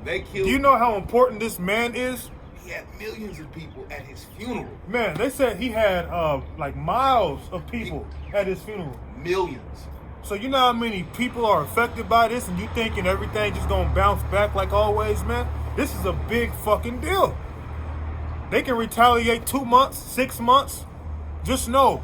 Speaker 2: They killed.
Speaker 1: Do you know how important this man is?
Speaker 2: He had millions of people at his funeral.
Speaker 1: Man, they said he had like miles of people at his funeral.
Speaker 2: Millions.
Speaker 1: So you know how many people are affected by this, and you thinking everything just gonna bounce back like always, man? This is a big fucking deal. They can retaliate 2 months, 6 months. Just know,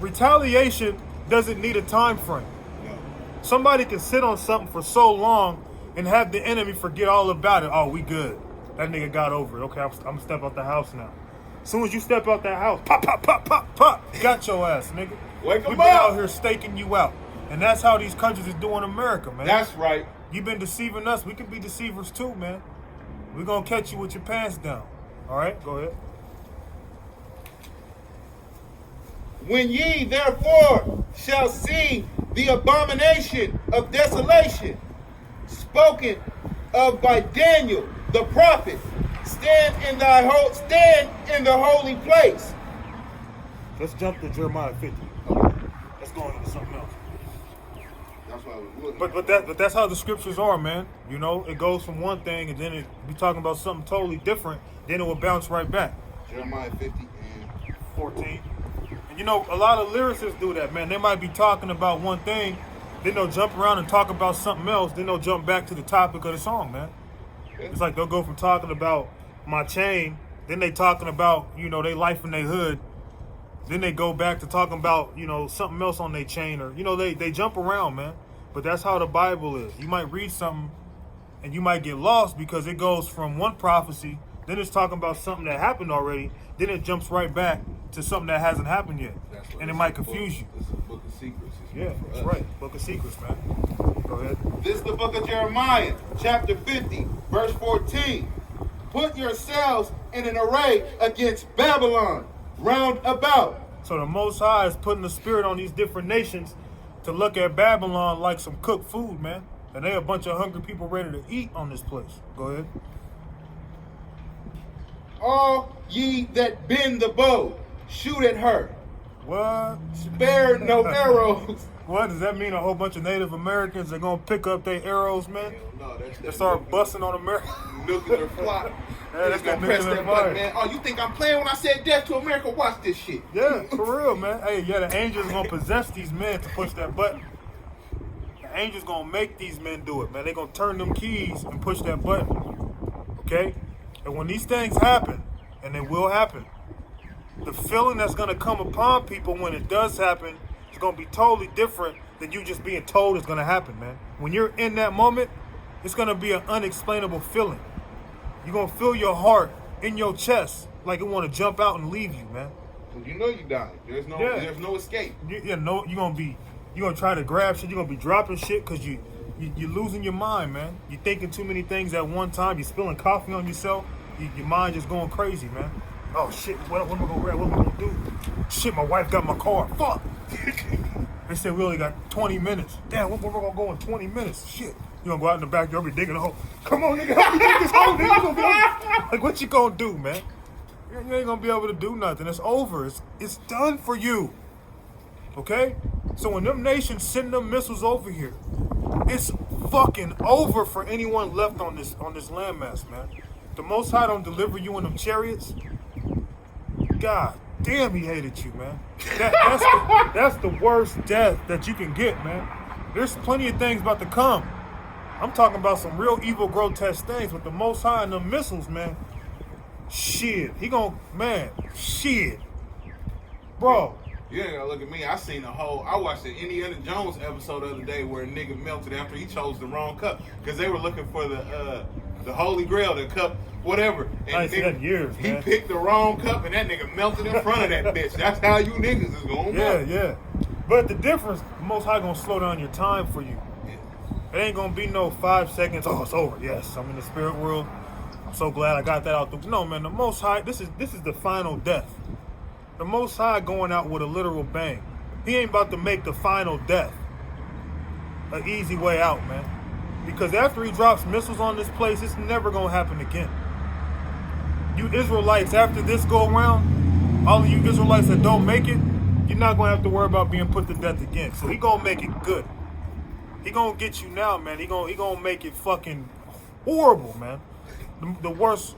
Speaker 1: retaliation doesn't need a time frame.
Speaker 2: No.
Speaker 1: Somebody can sit on something for so long and have the enemy forget all about it. Oh, we good. That nigga got over it. Okay, I'm gonna step out the house now. As soon as you step out that house, pop, pop, pop, pop, pop. Got your ass, nigga.
Speaker 2: Wake 'em
Speaker 1: We been
Speaker 2: up.
Speaker 1: out here staking you out. And that's how these countries is doing America, man.
Speaker 2: That's right.
Speaker 1: You've been deceiving us. We can be deceivers too, man. We're gonna catch you with your pants down. All right, go ahead.
Speaker 2: When ye therefore shall see the abomination of desolation spoken of by Daniel the prophet, stand in the holy place.
Speaker 1: Let's jump to Jeremiah 50. Let's go into something else.
Speaker 2: That's what I was looking.
Speaker 1: But that's how the scriptures are, man. You know, it goes from one thing and then it be talking about something totally different. Then it will bounce right back.
Speaker 2: Jeremiah 50 and
Speaker 1: 14. And you know, a lot of lyricists do that, man. They might be talking about one thing, then they'll jump around and talk about something else, then they'll jump back to the topic of the song, man. It's like they'll go from talking about my chain, then they talking about, you know, they life in their hood. Then they go back to talking about, you know, something else on their chain, or, you know, they jump around, man. But that's how the Bible is. You might read something and you might get lost because it goes from one prophecy, then it's talking about something that happened already, then it jumps right back to something that hasn't happened yet. And it might confuse you.
Speaker 2: This is a book of secrets. It's
Speaker 1: Yeah,
Speaker 2: meant for
Speaker 1: that's
Speaker 2: us.
Speaker 1: right. Book of Secrets, man. Go ahead.
Speaker 2: This is the book of Jeremiah, chapter 50, verse 14. Put yourselves in an array against Babylon, round about.
Speaker 1: So the Most High is putting the spirit on these different nations to look at Babylon like some cooked food, man. And they a bunch of hungry people ready to eat on this place. Go ahead.
Speaker 2: All ye that bend the bow, shoot at her.
Speaker 1: What?
Speaker 2: Spare no arrows.
Speaker 1: What? Does that mean a whole bunch of Native Americans are going to pick up their arrows, man?
Speaker 2: No, that's
Speaker 1: And start busting on America?
Speaker 2: nuclear plot.
Speaker 1: Yeah, that's
Speaker 2: gonna
Speaker 1: that
Speaker 2: press
Speaker 1: nuclear
Speaker 2: that button,
Speaker 1: fire.
Speaker 2: man. Oh, you think I'm playing when I said death to America? Watch this shit.
Speaker 1: Yeah, for real, man. Hey, yeah, the angels going to possess these men to push that button. The angels going to make these men do it, man. They going to turn them keys and push that button. Okay? And when these things happen, and they will happen, the feeling that's going to come upon people when it does happen is going to be totally different than you just being told it's going to happen, man. When you're in that moment, it's going to be an unexplainable feeling. You're going to feel your heart in your chest like it want to jump out and leave you, man.
Speaker 2: Cause you know you dying. There's no escape.
Speaker 1: You're gonna try to grab shit. You're gonna be dropping shit because you're losing your mind, man. You're thinking too many things at one time. You're spilling coffee on yourself. Your mind just going crazy, man. Oh shit, what am I gonna grab? What am I gonna do? Shit, my wife got my car. Fuck. They said we only got 20 minutes. Damn, we're gonna go in 20 minutes. Shit. You gonna go out in the backyard, be digging a hole. Come on, nigga, help me dig this hole, nigga. You gonna be able- Like, what you gonna do, man? You ain't gonna be able to do nothing. It's over. It's done for you. Okay? So when them nations send them missiles over here, it's fucking over for anyone left on this landmass, man. The Most High don't deliver you in them chariots. God damn, he hated you, man. That's the worst death that you can get, man. There's plenty of things about to come. I'm talking about some real evil, grotesque things with the Most High and them missiles, man. Shit, shit. Bro.
Speaker 2: You ain't gotta look at me. I watched the Indiana Jones episode the other day where a nigga melted after he chose the wrong cup because they were looking for the Holy Grail, the cup, whatever. And
Speaker 1: I said years,
Speaker 2: he
Speaker 1: man.
Speaker 2: picked the wrong cup and that nigga melted in front of that bitch. That's how you niggas is going.
Speaker 1: Yeah. But the difference, the Most High gonna slow down your time for you. It ain't gonna be no 5 seconds. Oh, it's over. Yes, I'm in the spirit world. I'm so glad I got that out. No, man. The Most High. This is the final death. The Most High going out with a literal bang. He ain't about to make the final death an easy way out, man. Because after he drops missiles on this place, it's never gonna happen again. You Israelites, after this go around, all of you Israelites that don't make it, you're not gonna have to worry about being put to death again. So he gonna make it good. He gonna get you now, man. He gonna make it fucking horrible, man. The worst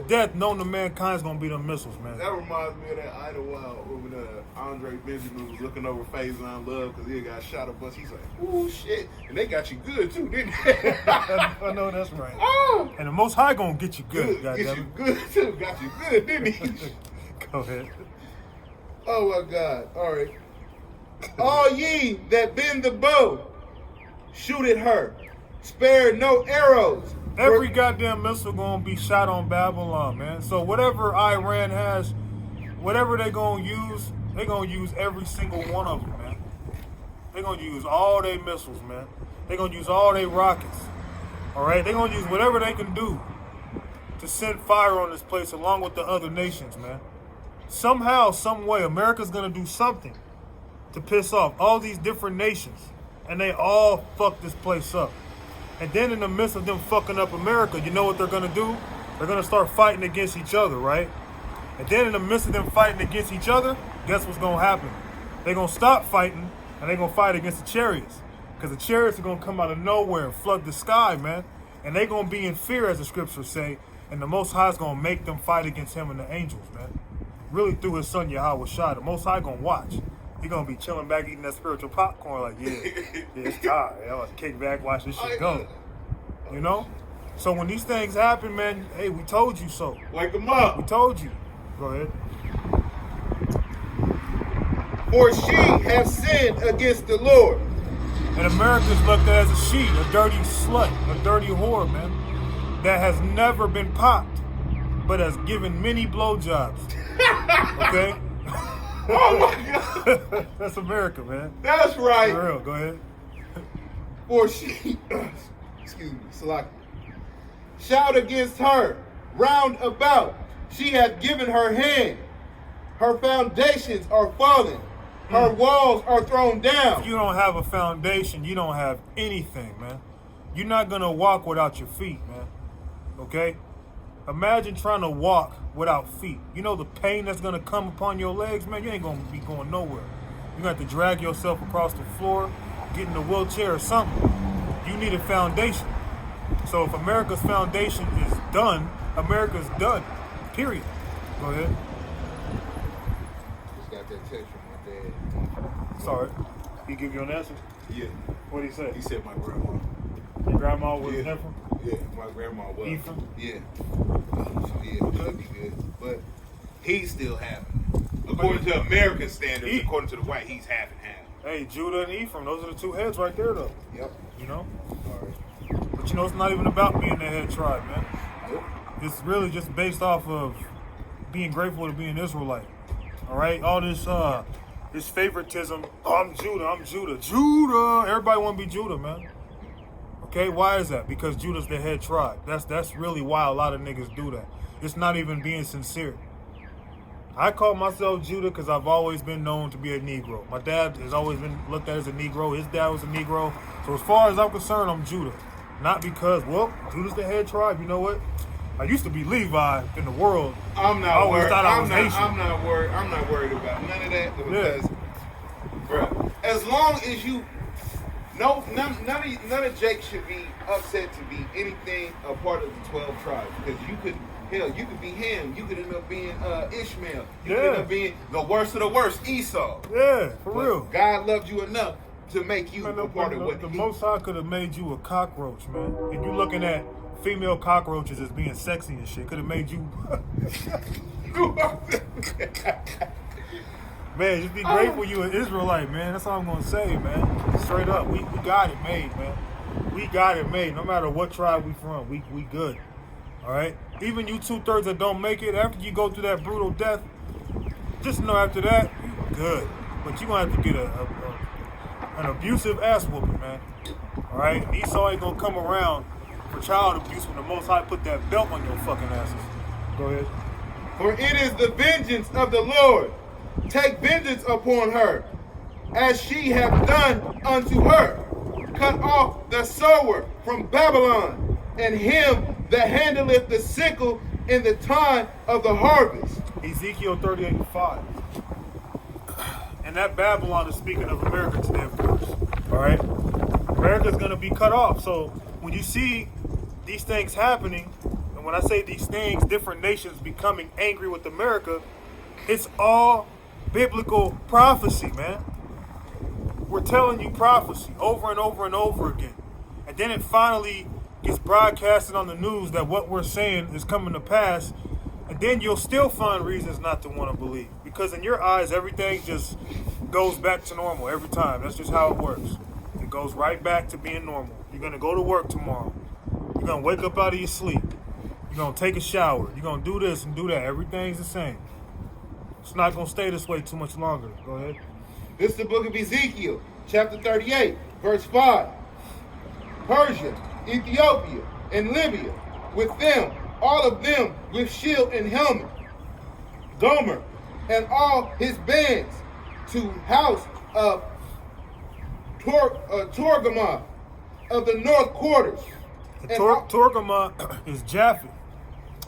Speaker 1: death known to mankind is gonna be them missiles, man.
Speaker 2: That reminds me of that Idlewild when Andre Benjamin was looking over Faison Love because he got shot a bus. He's like, "Ooh shit!" And they got you good too, didn't they?
Speaker 1: I know that's right.
Speaker 2: Oh,
Speaker 1: and the Most High gonna get you good,
Speaker 2: get
Speaker 1: goddammit.
Speaker 2: you good too. Got you good, didn't he?
Speaker 1: Go ahead.
Speaker 2: Oh my God! All right. All ye that bend the bow, shoot at her. Spare no arrows.
Speaker 1: Every goddamn missile gonna be shot on Babylon, man. So whatever Iran has, whatever they gonna use every single one of them, man. They gonna use all their missiles, man. They gonna use all their rockets. All right, they gonna use whatever they can do to send fire on this place along with the other nations, man. Somehow, some way, America's gonna do something to piss off all these different nations, and they all fuck this place up. And then in the midst of them fucking up America, you know what they're gonna do? They're gonna start fighting against each other, right? And then in the midst of them fighting against each other, guess what's gonna happen? They're gonna stop fighting and they're gonna fight against the chariots. Because the chariots are gonna come out of nowhere and flood the sky, man. And they're gonna be in fear, as the scriptures say, and the Most High is gonna make them fight against him and the angels, man. Really through his son Yahweh Shah. The Most High gonna watch. He gonna be chilling back eating that spiritual popcorn like, yeah, it's time. I was kick back, watch this shit go. You know? So when these things happen, man, hey, we told you so.
Speaker 2: Wake them up.
Speaker 1: We told you. Go ahead.
Speaker 2: For she has sinned against the Lord.
Speaker 1: And America's looked at as a she, a dirty slut, a dirty whore, man, that has never been popped, but has given many blowjobs. Okay?
Speaker 2: Oh my God.
Speaker 1: That's America, man.
Speaker 2: That's right.
Speaker 1: For real, go ahead.
Speaker 2: For she, excuse me, Salaki, shout against her round about. She hath given her hand. Her foundations are fallen. Her walls are thrown down.
Speaker 1: If you don't have a foundation, you don't have anything, man. You're not going to walk without your feet, man. Okay? Imagine trying to walk without feet. You know the pain that's going to come upon your legs, man? You ain't going to be going nowhere. You have to drag yourself across the floor, get in a wheelchair or something. You need a foundation. So if America's foundation is done, America's done. Period. Go ahead.
Speaker 2: Just got that text from my dad.
Speaker 1: Sorry. He give you an answer?
Speaker 2: Yeah.
Speaker 1: What did he say?
Speaker 2: He said my grandma.
Speaker 1: Your grandma was
Speaker 2: Yeah.
Speaker 1: different?
Speaker 2: Yeah, my grandma was.
Speaker 1: Ephraim?
Speaker 2: Yeah. So yeah, should be good. But he's still having it. According to American standards, according to the white, he's half and half.
Speaker 1: Hey, Judah and Ephraim, those are the two heads right there, though.
Speaker 2: Yep.
Speaker 1: You know?
Speaker 2: All right.
Speaker 1: But you know, it's not even about being the head tribe, man.
Speaker 2: Nope.
Speaker 1: It's really just based off of being grateful to be an Israelite. All right? All this favoritism. Oh, I'm Judah. Judah! Everybody want to be Judah, man. Okay? Why is that? Because Judah's the head tribe. That's really why a lot of niggas do that. It's not even being sincere. I call myself Judah because I've always been known to be a Negro. My dad has always been looked at as a Negro. His dad was a Negro. So as far as I'm concerned, I'm Judah. Not because, well, Judah's the head tribe. You know what? I used to be Levi in the world.
Speaker 2: I'm not
Speaker 1: I always
Speaker 2: worried.
Speaker 1: thought I was Haitian.
Speaker 2: I'm not worried about none of that because, bro, as long as you, none of Jake should be upset to be anything a part of the 12 tribes, because you could be him, you could end up being Ishmael, you could end up being the worst of the worst, Esau.
Speaker 1: Yeah, for real.
Speaker 2: God loved you enough to make you a part of what
Speaker 1: the Most High could have made you a cockroach, man. And you looking at female cockroaches as being sexy and shit. Could have made you. Man, just be grateful you an Israelite, man. That's all I'm gonna say, man. Straight up, we got it made, man. We got it made. No matter what tribe we from, we good. All right. Even you 2/3 that don't make it, after you go through that brutal death, just know after that you good. But you gonna have to get an abusive ass whooping, man. All right. And Esau ain't gonna come around for child abuse when the Most High put that belt on your fucking asses. Go ahead.
Speaker 2: For it is the vengeance of the Lord. Take vengeance upon her, as she hath done unto her. Cut off the sower from Babylon, and him that handleth the sickle in the time of the harvest.
Speaker 1: Ezekiel 38:5. And that Babylon is speaking of America today, of course. All right? America's going to be cut off. So when you see these things happening, and when I say these things, different nations becoming angry with America, it's all biblical prophecy, man. We're telling you prophecy over and over and over again. And then it finally gets broadcasted on the news that what we're saying is coming to pass. And then you'll still find reasons not to want to believe. Because in your eyes, everything just goes back to normal every time. That's just how it works. It goes right back to being normal. You're going to go to work tomorrow. You're going to wake up out of your sleep. You're going to take a shower. You're going to do this and do that. Everything's the same. It's not going to stay this way too much longer. Go ahead.
Speaker 2: This is the book of Ezekiel, chapter 38, verse 5. Persia, Ethiopia, and Libya, with them, all of them with shield and helmet. Gomer and all his bands, to house of Torgama of the north quarters.
Speaker 1: Torgama is Japheth.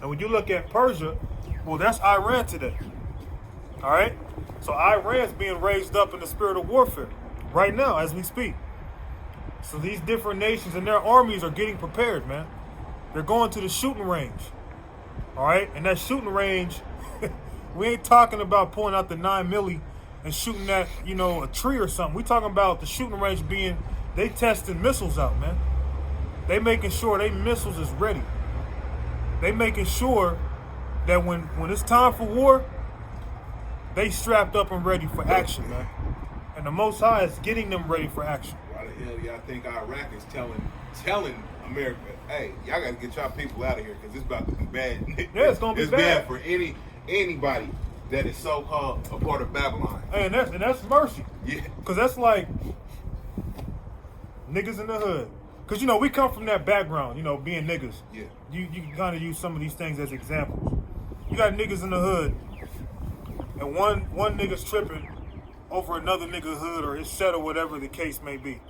Speaker 1: And when you look at Persia, well, that's Iran today. All right? So Iran's being raised up in the spirit of warfare right now as we speak. So these different nations and their armies are getting prepared, man. They're going to the shooting range. All right? And that shooting range, we ain't talking about pulling out the 9 milli and shooting at, a tree or something. We talking about the shooting range being, they testing missiles out, man. They making sure they missiles is ready. They making sure that when it's time for war, they strapped up and ready for action, man. And the Most High is getting them ready for action.
Speaker 2: Why the hell y'all think Iraq is telling America, hey, y'all got to get y'all people out of here because it's about to be bad.
Speaker 1: Yeah, it's going to be bad.
Speaker 2: For anybody that is so-called a part of Babylon.
Speaker 1: Hey, and that's mercy.
Speaker 2: Yeah.
Speaker 1: Because that's like niggas in the hood. Because, we come from that background, being niggas.
Speaker 2: Yeah.
Speaker 1: You can kind of use some of these things as examples. You got niggas in the hood, and one nigga's tripping over another nigga hood or his set or whatever the case may be.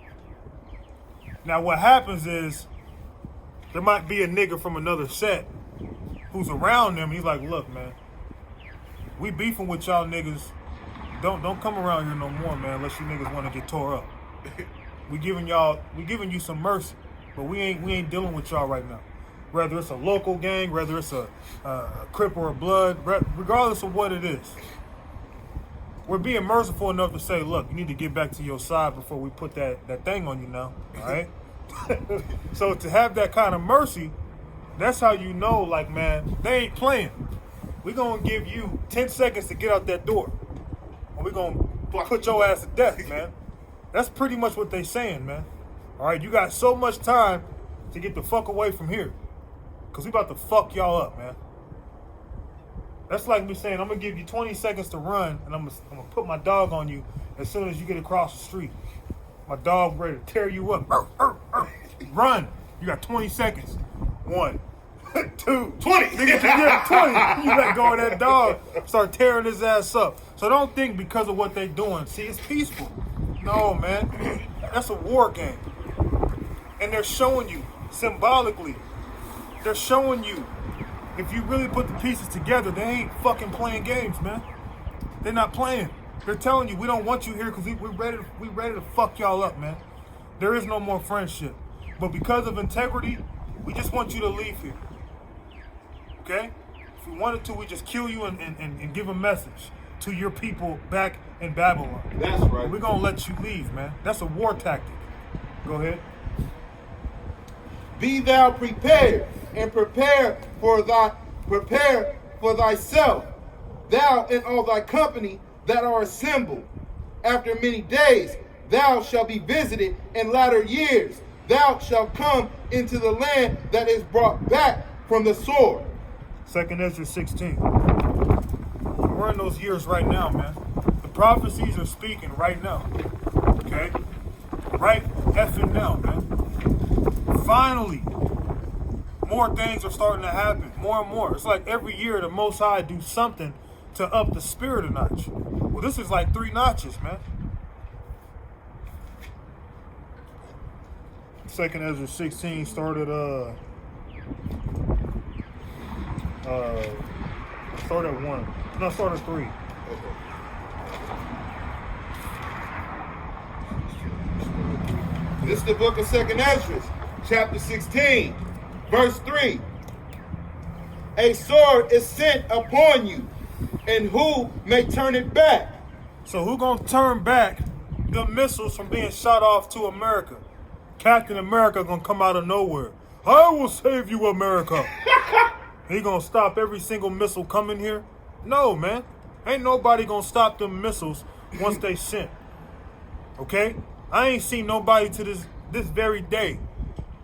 Speaker 1: Now what happens is there might be a nigga from another set who's around them. He's like, look, man, we beefing with y'all niggas. Don't come around here no more, man, unless you niggas want to get tore up. We giving you some mercy, but we ain't dealing with y'all right now. Whether it's a local gang, whether it's a Crip or a Blood, regardless of what it is. We're being merciful enough to say, look, you need to get back to your side before we put that thing on you now, all right? So to have that kind of mercy, that's how you know, like, man, they ain't playing. We're going to give you 10 seconds to get out that door. And we're going to put your ass to death, man. That's pretty much what they saying, man. All right, you got so much time to get the fuck away from here. Because we about to fuck y'all up, man. That's like me saying, I'm going to give you 20 seconds to run, and I'm going to put my dog on you as soon as you get across the street. My dog ready to tear you up. Run. You got 20 seconds. 1, 2, 20. Nigga, 20. You let go of that dog, start tearing his ass up. So don't think because of what they doing. See, it's peaceful. No, man. That's a war game. And they're showing you, symbolically, they're showing you, if you really put the pieces together, they ain't fucking playing games, man. They're not playing. They're telling you we don't want you here because we ready to fuck y'all up, man. There is no more friendship. But because of integrity, we just want you to leave here. Okay? If we wanted to, we just kill you and give a message to your people back in Babylon.
Speaker 2: That's right.
Speaker 1: We're gonna let you leave, man. That's a war tactic. Go ahead.
Speaker 2: Be thou prepared, and prepare for thyself, thou and all thy company that are assembled. After many days thou shalt be visited in latter years. Thou shalt come into the land that is brought back from the sword.
Speaker 1: 2nd Ezra 16. We're in those years right now, man. The prophecies are speaking right now. Okay? Right effing now, man. Finally, more things are starting to happen. More and more. It's like every year the Most High do something to up the spirit a notch. Well, this is like 3 notches, man. 2nd Ezra 16 started start at 1. No, start at 3.
Speaker 2: This is the book of 2nd Ezra, chapter 16, verse 3. A sword is sent upon you, and who may turn it back?
Speaker 1: So who gonna turn back the missiles from being shot off to America? Captain America gonna come out of nowhere. I will save you, America. He gonna stop every single missile coming here? No, man. Ain't nobody gonna stop them missiles once they sent. Okay? I ain't seen nobody to this very day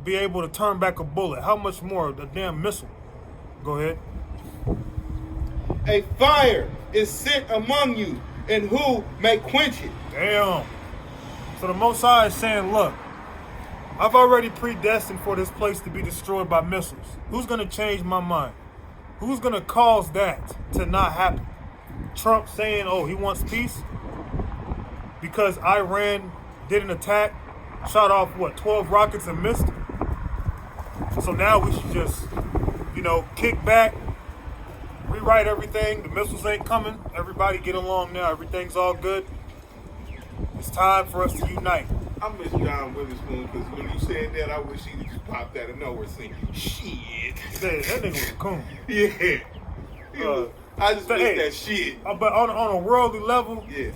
Speaker 1: be able to turn back a bullet. How much more a damn missile? Go ahead.
Speaker 2: A fire is sent among you, and who may quench it?
Speaker 1: Damn. So the Most High is saying, look, I've already predestined for this place to be destroyed by missiles. Who's going to change my mind? Who's going to cause that to not happen? Trump saying, oh, he wants peace? Because Iran did an attack, shot off, 12 rockets and missed? So now we should just, kick back, rewrite everything. The missiles ain't coming. Everybody get along now. Everything's all good. It's time for us to unite.
Speaker 2: I miss John Witherspoon because when you said that, I wish he just popped out of nowhere saying, shit.
Speaker 1: That nigga was a coon.
Speaker 2: Yeah. I just miss that shit.
Speaker 1: But on a worldly level,
Speaker 2: yeah,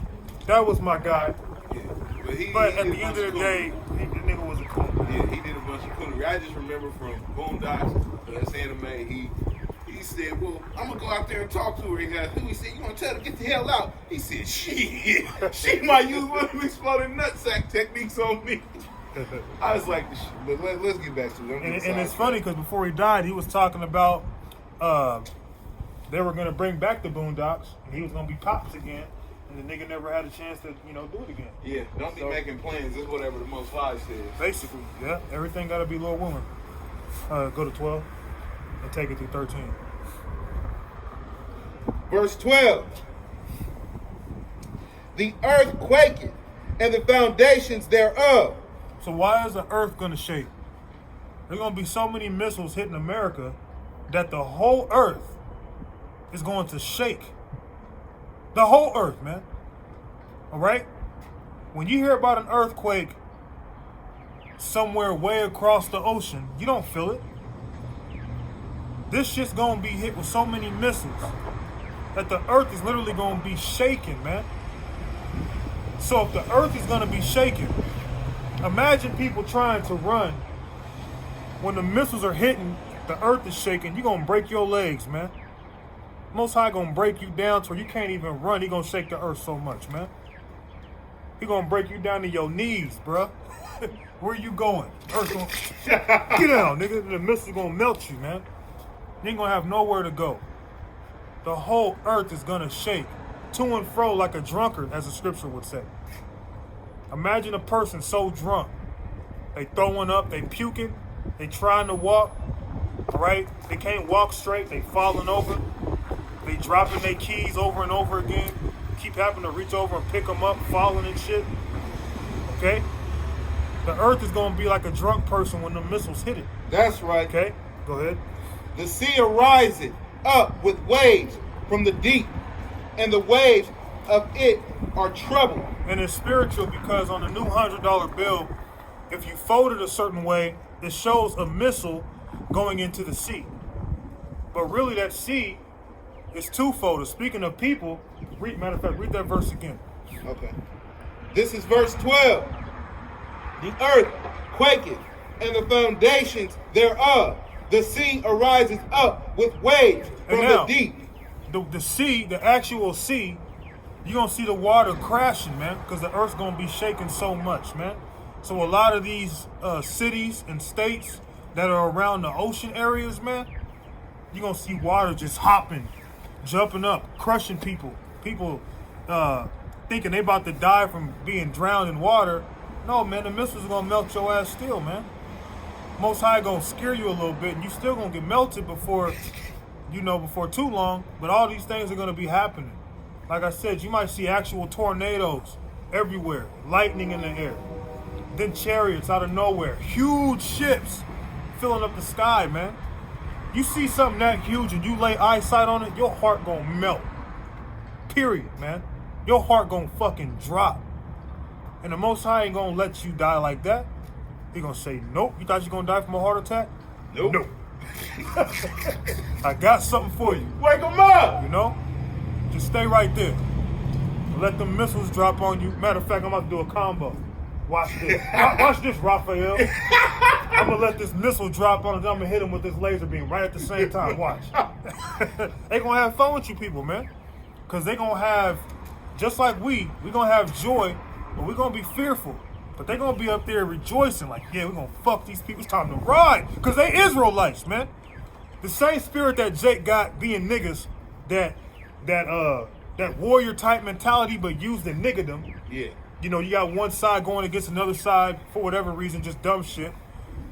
Speaker 1: that was my guy.
Speaker 2: Yeah.
Speaker 1: But at the end of the day, the nigga was a coon.
Speaker 2: Yeah, he did a bunch of coonery. I just remember from Boondocks, that's anime, he said, well, I'm going to go out there and talk to her. He said, you want to tell her to get the hell out? He said, shit. She might use one of these exploding nutsack techniques on me. I was like, but let's get back to it.
Speaker 1: And it's funny because before he died, he was talking about they were going to bring back the Boondocks, and he was going to be Pops again, and the nigga never had a chance to, do it again.
Speaker 2: Yeah, don't be making plans. It's whatever the Most High says.
Speaker 1: Basically, yeah. Everything got to be Lord willing. Go to 12 and take it through 13.
Speaker 2: Verse 12. The earth quaketh, and the foundations thereof.
Speaker 1: So why is the earth going to shake? There's going to be so many missiles hitting America that the whole earth is going to shake. The whole earth, man. All right? When you hear about an earthquake somewhere way across the ocean, you don't feel it. This shit's going to be hit with so many missiles that the earth is literally going to be shaking, man. So if the earth is going to be shaking, imagine people trying to run. When the missiles are hitting, the earth is shaking, you're going to break your legs, man. Most High going to break you down to where you can't even run. He going to shake the earth so much, man. He going to break you down to your knees, bruh. Where you going? Earth going get down, nigga. The missiles going to melt you, man. You ain't going to have nowhere to go. The whole earth is going to shake to and fro like a drunkard, as the scripture would say. Imagine a person so drunk. They throwing up, they puking, they trying to walk, right? They can't walk straight, they falling over. They dropping their keys over and over again. Keep having to reach over and pick them up, falling and shit. Okay? The earth is going to be like a drunk person when the missiles hit it.
Speaker 2: That's right.
Speaker 1: Okay? Go ahead.
Speaker 2: The sea ariseth up with waves from the deep, and the waves of it are troubled.
Speaker 1: And it's spiritual because on the new $100 bill, if you fold it a certain way, it shows a missile going into the sea. But really that sea is twofold. Speaking of people, matter of fact, read that verse again.
Speaker 2: Okay. This is verse 12. The earth quaketh, and the foundations thereof. The sea arises up with waves from
Speaker 1: now,
Speaker 2: the deep.
Speaker 1: The sea, the actual sea, you're going to see the water crashing, man, because the earth's going to be shaking so much, man. So a lot of these cities and states that are around the ocean areas, man, you're going to see water just hopping, jumping up, crushing people. People thinking they about to die from being drowned in water. No, man, the missiles are going to melt your ass still, man. Most High going to scare you a little bit, and you still going to get melted before too long. But all these things are going to be happening. Like I said, you might see actual tornadoes everywhere, lightning in the air. Then chariots out of nowhere, huge ships filling up the sky, man. You see something that huge and you lay eyesight on it, your heart gonna melt. Period, man. Your heart gonna fucking drop. And the Most High ain't gonna let you die like that. He gonna say, nope. You thought you gonna die from a heart attack?
Speaker 2: Nope.
Speaker 1: Nope. I got something for you.
Speaker 2: Wake them up!
Speaker 1: You know? Just stay right there. Let the missiles drop on you. Matter of fact, I'm about to do a combo. Watch this. Watch this, Raphael. I'm going to let this missile drop on him, then I'm going to hit him with this laser beam right at the same time. Watch. They going to have fun with you people, man. Because they going to have, just like we going to have joy, but we going to be fearful. But they going to be up there rejoicing like, yeah, we're going to fuck these people. It's time to ride. Because they Israelites, man. The same spirit that Jake got being niggas, that warrior type mentality, but used the niggerdom.
Speaker 2: Yeah.
Speaker 1: You know, you got one side going against another side for whatever reason, just dumb shit.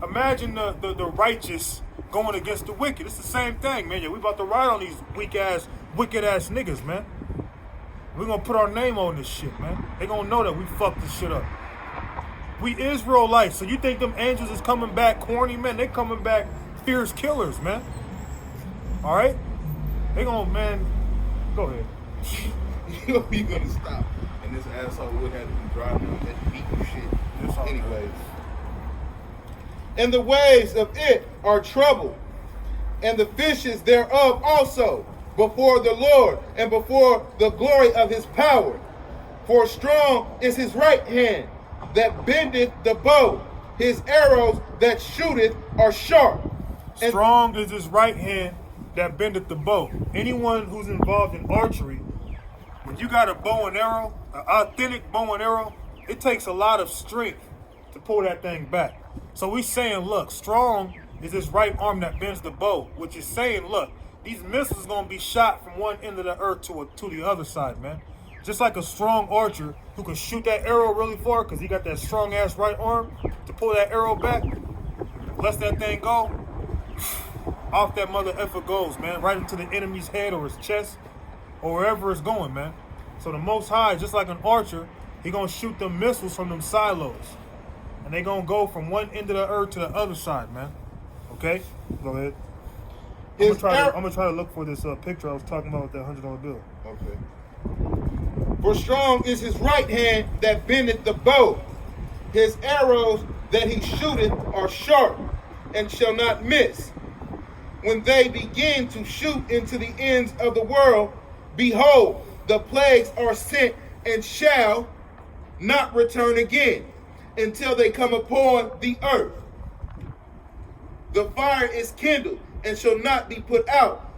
Speaker 1: Imagine the righteous going against the wicked. It's the same thing, man. Yeah, we about to ride on these wicked ass niggas, man. We're gonna put our name on this shit, man. They gonna know that we fucked this shit up. We Israelites, so you think them angels is coming back corny, man? They coming back fierce killers, man. All right? They gonna, man, go ahead.
Speaker 2: You gonna stop, and this asshole would have to be driving on that beating shit. Anyways. And the waves of it are troubled, and the fishes thereof also, before the Lord, and before the glory of his power. For strong is his right hand, that bendeth the bow. His arrows that shooteth are sharp. And
Speaker 1: strong is his right hand that bendeth the bow. Anyone who's involved in archery, when you got a bow and arrow, an authentic bow and arrow, it takes a lot of strength to pull that thing back. So we saying, look, strong is his right arm that bends the bow, which is saying, look, these missiles is gonna be shot from one end of the earth to the other side, man. Just like a strong archer who can shoot that arrow really far because he got that strong ass right arm to pull that arrow back, lets that thing go, off that mother effer goes, man, right into the enemy's head or his chest or wherever it's going, man. So the Most High, just like an archer, he gonna shoot them missiles from them silos. And they gonna go from one end of the earth to the other side, man. Okay? Go ahead. I'm gonna try to look for this picture I was talking about with that $100 bill.
Speaker 2: Okay. For strong is his right hand that bendeth the bow. His arrows that he shooteth are sharp, and shall not miss. When they begin to shoot into the ends of the world, behold, the plagues are sent and shall not return again until they come upon the earth. The fire is kindled and shall not be put out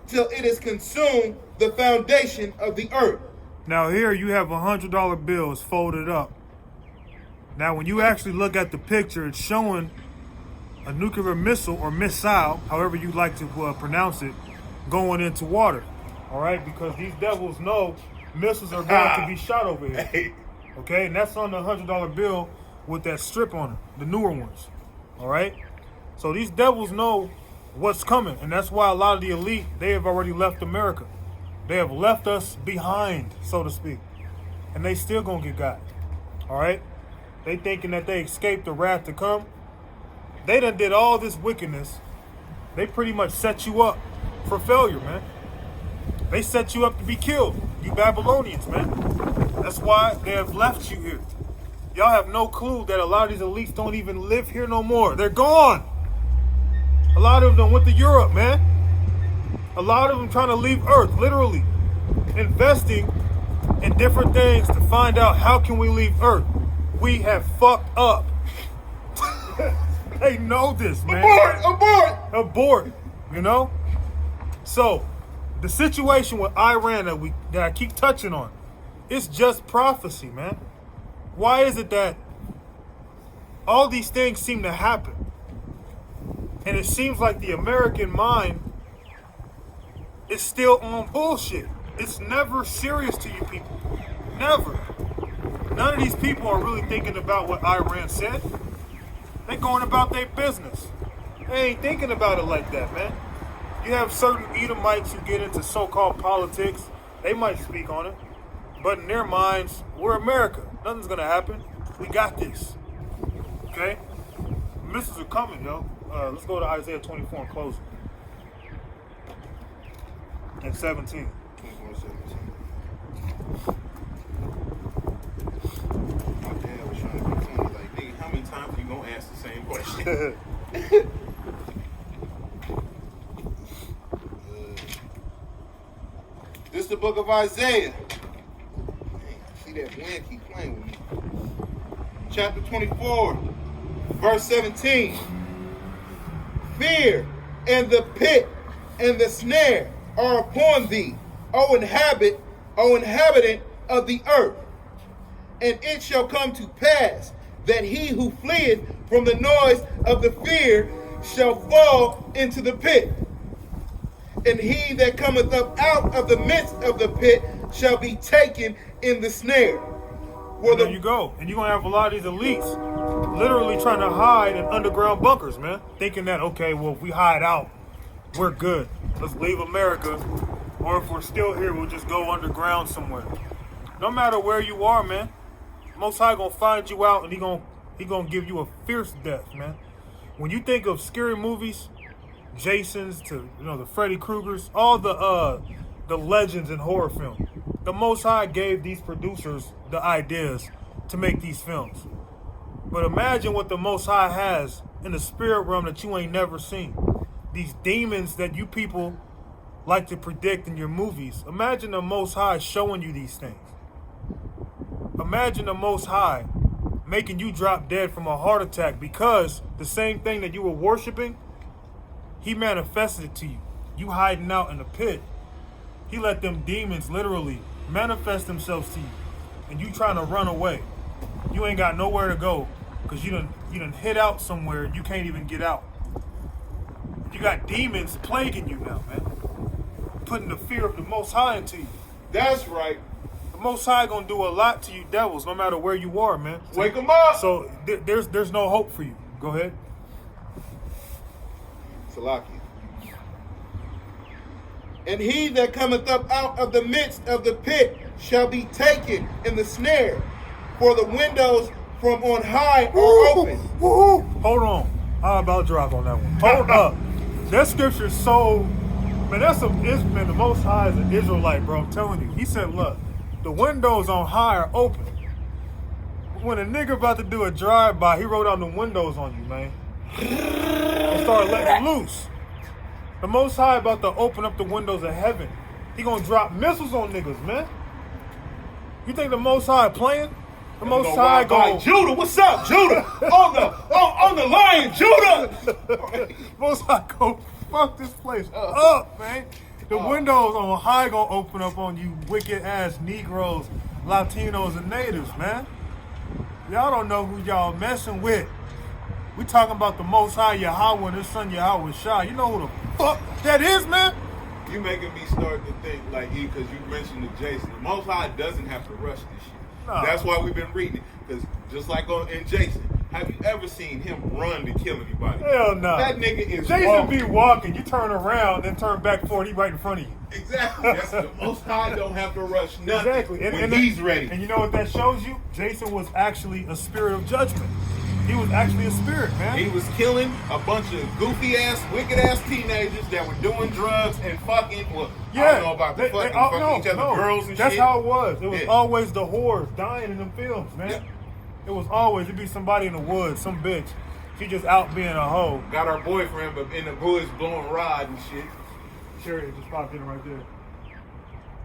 Speaker 2: till it is consumed the foundation of the earth.
Speaker 1: Now here you have $100 bills folded up. Now when you actually look at the picture, it's showing a nuclear missile or missile, however you like to pronounce it, going into water. All right, because these devils know missiles are going to be shot over here. Okay, and that's on the $100 bill with that strip on it, the newer ones. All right, so these devils know what's coming, and that's why a lot of the elite, they have already left America. They have left us behind, so to speak, and they still gonna get got. All right, they thinking that they escaped the wrath to come. They done did all this wickedness. They pretty much set you up for failure, man. They set you up to be killed. You Babylonians, man. That's why they have left you here. Y'all have no clue that a lot of these elites don't even live here no more. They're gone. A lot of them went to Europe, man. A lot of them trying to leave Earth, literally. Investing in different things to find out how can we leave Earth. We have fucked up. They know this, man. Abort, you know? So, the situation with Iran that I keep touching on, it's just prophecy, man. Why is it that all these things seem to happen? And it seems like the American mind is still on bullshit. It's never serious to you people. Never. None of these people are really thinking about what Iran said. They're going about their business. They ain't thinking about it like that, man. You have certain Edomites who get into so-called politics. They might speak on it. But in their minds, we're America. Nothing's going to happen. We got this. Okay? Missiles are coming, yo. Let's go to Isaiah 24 and close it. And 17.
Speaker 2: 24:17. My dad was trying to be funny. Like, nigga, how many times you gonna ask the same question? This is the book of Isaiah. Dang, see that wind keep playing with me. Chapter 24, verse 17. Fear and the pit and the snare are upon thee, O inhabitant of the earth. And it shall come to pass that he who fleeth from the noise of the fear shall fall into the pit. And he that cometh up out of the midst of the pit shall be taken in the snare.
Speaker 1: There you go. And you're going to have a lot of these elites literally trying to hide in underground bunkers, man. Thinking that, okay, well, if we hide out, we're good. Let's leave America. Or if we're still here, we'll just go underground somewhere. No matter where you are, man, Most High going to find you out and he gonna give you a fierce death, man. When you think of scary movies, Jason's to, the Freddy Kruegers, all the legends in horror film, the Most High gave these producers the ideas to make these films. But imagine what the Most High has in the spirit realm that you ain't never seen. These demons that you people like to predict in your movies. Imagine the Most High showing you these things. Imagine the Most High making you drop dead from a heart attack because the same thing that you were worshiping, he manifested it to you. You hiding out in the pit. He let them demons literally manifest themselves to you. And you trying to run away. You ain't got nowhere to go because you done hid out somewhere you can't even get out. You got demons plaguing you now, man. Putting the fear of the Most High into you.
Speaker 2: That's right.
Speaker 1: The Most High gonna do a lot to you devils, no matter where you are, man.
Speaker 2: Wake them up.
Speaker 1: So there's no hope for you. Go ahead.
Speaker 2: Salakia. And he that cometh up out of the midst of the pit shall be taken in the snare, for the windows from on high are open.
Speaker 1: Hold on. I'm about to drop on that one. Hold up. That scripture is so, man, the Most High is an Israelite, bro. I'm telling you. He said, look, the windows on high are open. When a nigga about to do a drive-by, he wrote down the windows on you, man. And started letting it loose. The Most High about to open up the windows of heaven. He gonna drop missiles on niggas, man. You think the Most High playing? The Most High go.
Speaker 2: Judah, what's up, Judah? on the lion, Judah.
Speaker 1: Most High go fuck this place up, man. The windows on high gonna open up on you wicked ass Negroes, Latinos, and natives, man. Y'all don't know who y'all messing with. We talking about the Most High Yahweh and his son Yahweh Shah. You know who the fuck that is, man?
Speaker 2: You making me start to think like because you mentioned the Jason. The Most High doesn't have to rush this shit.
Speaker 1: Nah.
Speaker 2: That's why we've been reading it. Because just like in Jason, have you ever seen him run to kill anybody?
Speaker 1: Hell no.
Speaker 2: That nigga is
Speaker 1: Jason
Speaker 2: walking.
Speaker 1: be walking, you turn around, then turn back forward, he right in front of you.
Speaker 2: Exactly. That's the Most High don't have to rush nothing
Speaker 1: Exactly.
Speaker 2: when he's ready.
Speaker 1: And you know what that shows you? Jason was actually a spirit of judgment. He was actually a spirit, man.
Speaker 2: He was killing a bunch of goofy ass, wicked ass teenagers that were doing drugs and fucking. Well, I don't know about the fucking each other girls and
Speaker 1: that's
Speaker 2: shit.
Speaker 1: That's how it was. It was always the whores dying in them films, man.
Speaker 2: Yeah.
Speaker 1: It was always, it'd be somebody in the woods, some bitch. She just out being a hoe.
Speaker 2: Got our boyfriend, but in the woods blowing rod and shit.
Speaker 1: Sherry just popped in right there.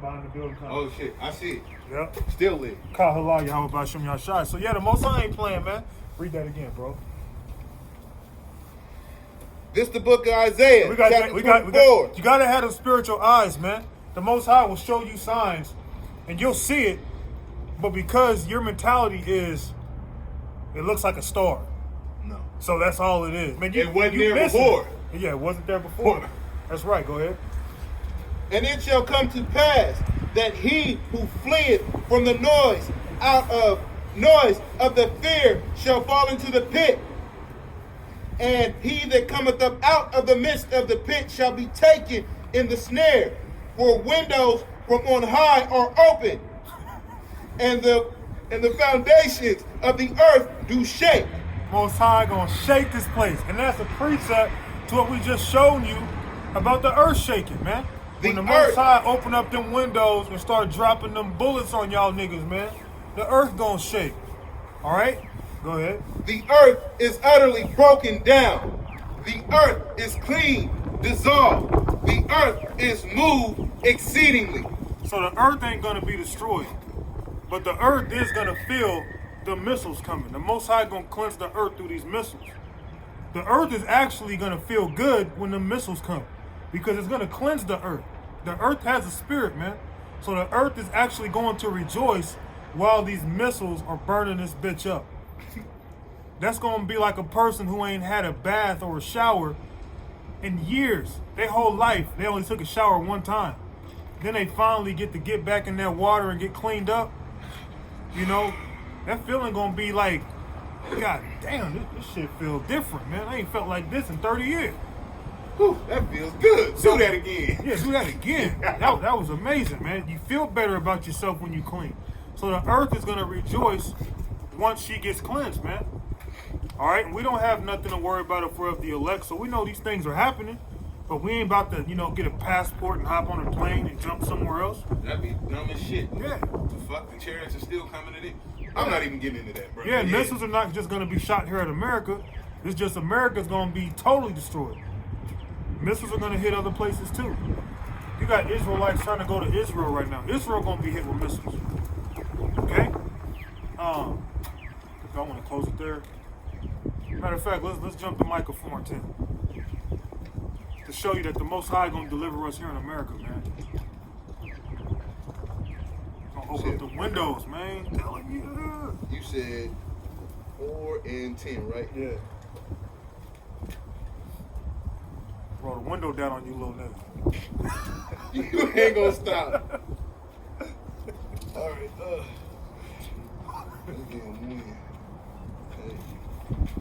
Speaker 1: Behind the building.
Speaker 2: Oh shit, I see it.
Speaker 1: Yep.
Speaker 2: Still lit.
Speaker 1: Kahala Yahweh Shem Yashai. So yeah, the Most High ain't playing, man. Read that again, bro.
Speaker 2: This the book of Isaiah.
Speaker 1: We
Speaker 2: chapter
Speaker 1: got,
Speaker 2: 24.
Speaker 1: you gotta have the spiritual eyes, man. The Most High will show you signs, and you'll see it. But because your mentality is, it looks like a star.
Speaker 2: No.
Speaker 1: So that's all it is. Man,
Speaker 2: It wasn't there before.
Speaker 1: Yeah, it wasn't there before. That's right. Go ahead.
Speaker 2: And it shall come to pass that he who fleeth from the noise of the fear shall fall into the pit. And he that cometh up out of the midst of the pit shall be taken in the snare. For windows from on high are open, and the foundations of the earth do shake.
Speaker 1: Most High gonna shake this place, and that's a precept to what we just showed you about the earth shaking, man. When the Most High open up them windows and start dropping them bullets on y'all niggas, man, the earth gonna shake. All right, go ahead.
Speaker 2: The earth is utterly broken down. The earth is clean, dissolved. The earth is moved exceedingly.
Speaker 1: So the earth ain't gonna be destroyed, but the earth is gonna feel the missiles coming. The Most High gonna cleanse the earth through these missiles. The earth is actually gonna feel good when the missiles come, because it's gonna cleanse the earth. The earth has a spirit, man. So the earth is actually going to rejoice while these missiles are burning this bitch up. That's gonna be like a person who ain't had a bath or a shower in years. Their whole life, they only took a shower one time. Then they finally get back in that water and get cleaned up. You know, that feeling gonna be like, God damn, this shit feel different, man. I ain't felt like this in 30 years.
Speaker 2: Whew, that feels good. Do that again.
Speaker 1: Yeah, do that again. that was amazing, man. You feel better about yourself when you clean. So the earth is gonna rejoice once she gets cleansed, man. All right, and we don't have nothing to worry about if we're of the elect, so we know these things are happening, but we ain't about to, get a passport and hop on a plane and jump somewhere else.
Speaker 2: That'd be dumb as shit.
Speaker 1: Yeah.
Speaker 2: The fuck, the chariots are still coming in it. I'm not even getting into that, bro.
Speaker 1: Yeah, missiles are not just gonna be shot here at America. It's just America's gonna be totally destroyed. Missiles are gonna hit other places too. You got Israelites trying to go to Israel right now. Israel gonna be hit with missiles. Okay? I want to close it there. Matter of fact, let's jump to Micah 4 and 10 to show you that the Most High gonna deliver us here in America, man. Gonna open up the windows, man. Telling you.
Speaker 2: You said 4 and 10, right?
Speaker 1: Yeah. Roll the window down on you, little nigga.
Speaker 2: You ain't gonna stop. All right.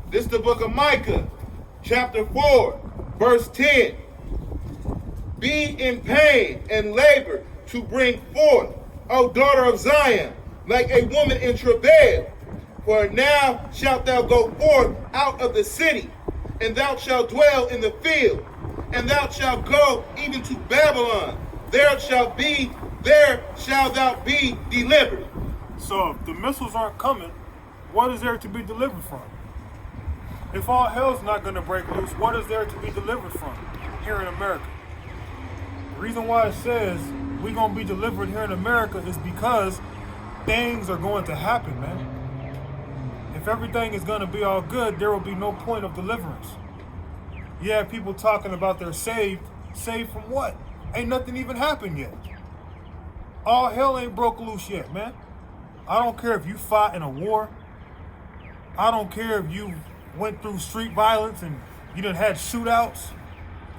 Speaker 2: This is the book of Micah, chapter 4, verse 10. Be in pain and labor to bring forth, O daughter of Zion, like a woman in travail. For now shalt thou go forth out of the city, and thou shalt dwell in the field, and thou shalt go even to Babylon. There shalt thou be delivered.
Speaker 1: So if the missiles aren't coming, what is there to be delivered from? If all hell's not going to break loose, what is there to be delivered from here in America? The reason why it says we're going to be delivered here in America is because things are going to happen, man. If everything is going to be all good, there will be no point of deliverance. You have people talking about they're saved. Saved from what? Ain't nothing even happened yet. All hell ain't broke loose yet, man. I don't care if you fought in a war. I don't care if you went through street violence and you done had shootouts.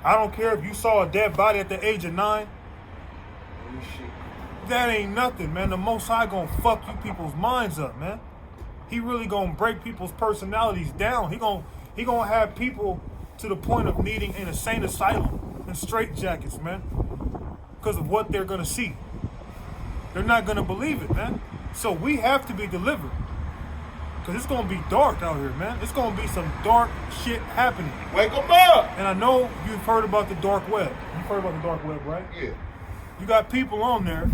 Speaker 1: I don't care if you saw a dead body at the age of 9. That ain't nothing, man. The Most High gonna fuck you people's minds up, man. He really gonna break people's personalities down. He gonna have people to the point of needing an insane asylum and straitjackets, man, because of what they're gonna see. They're not gonna believe it, man. So we have to be delivered. Because it's going to be dark out here, man. It's going to be some dark shit happening.
Speaker 2: Wake them up!
Speaker 1: And I know you've heard about the dark web. You've heard about the dark web, right?
Speaker 2: Yeah.
Speaker 1: You got people on there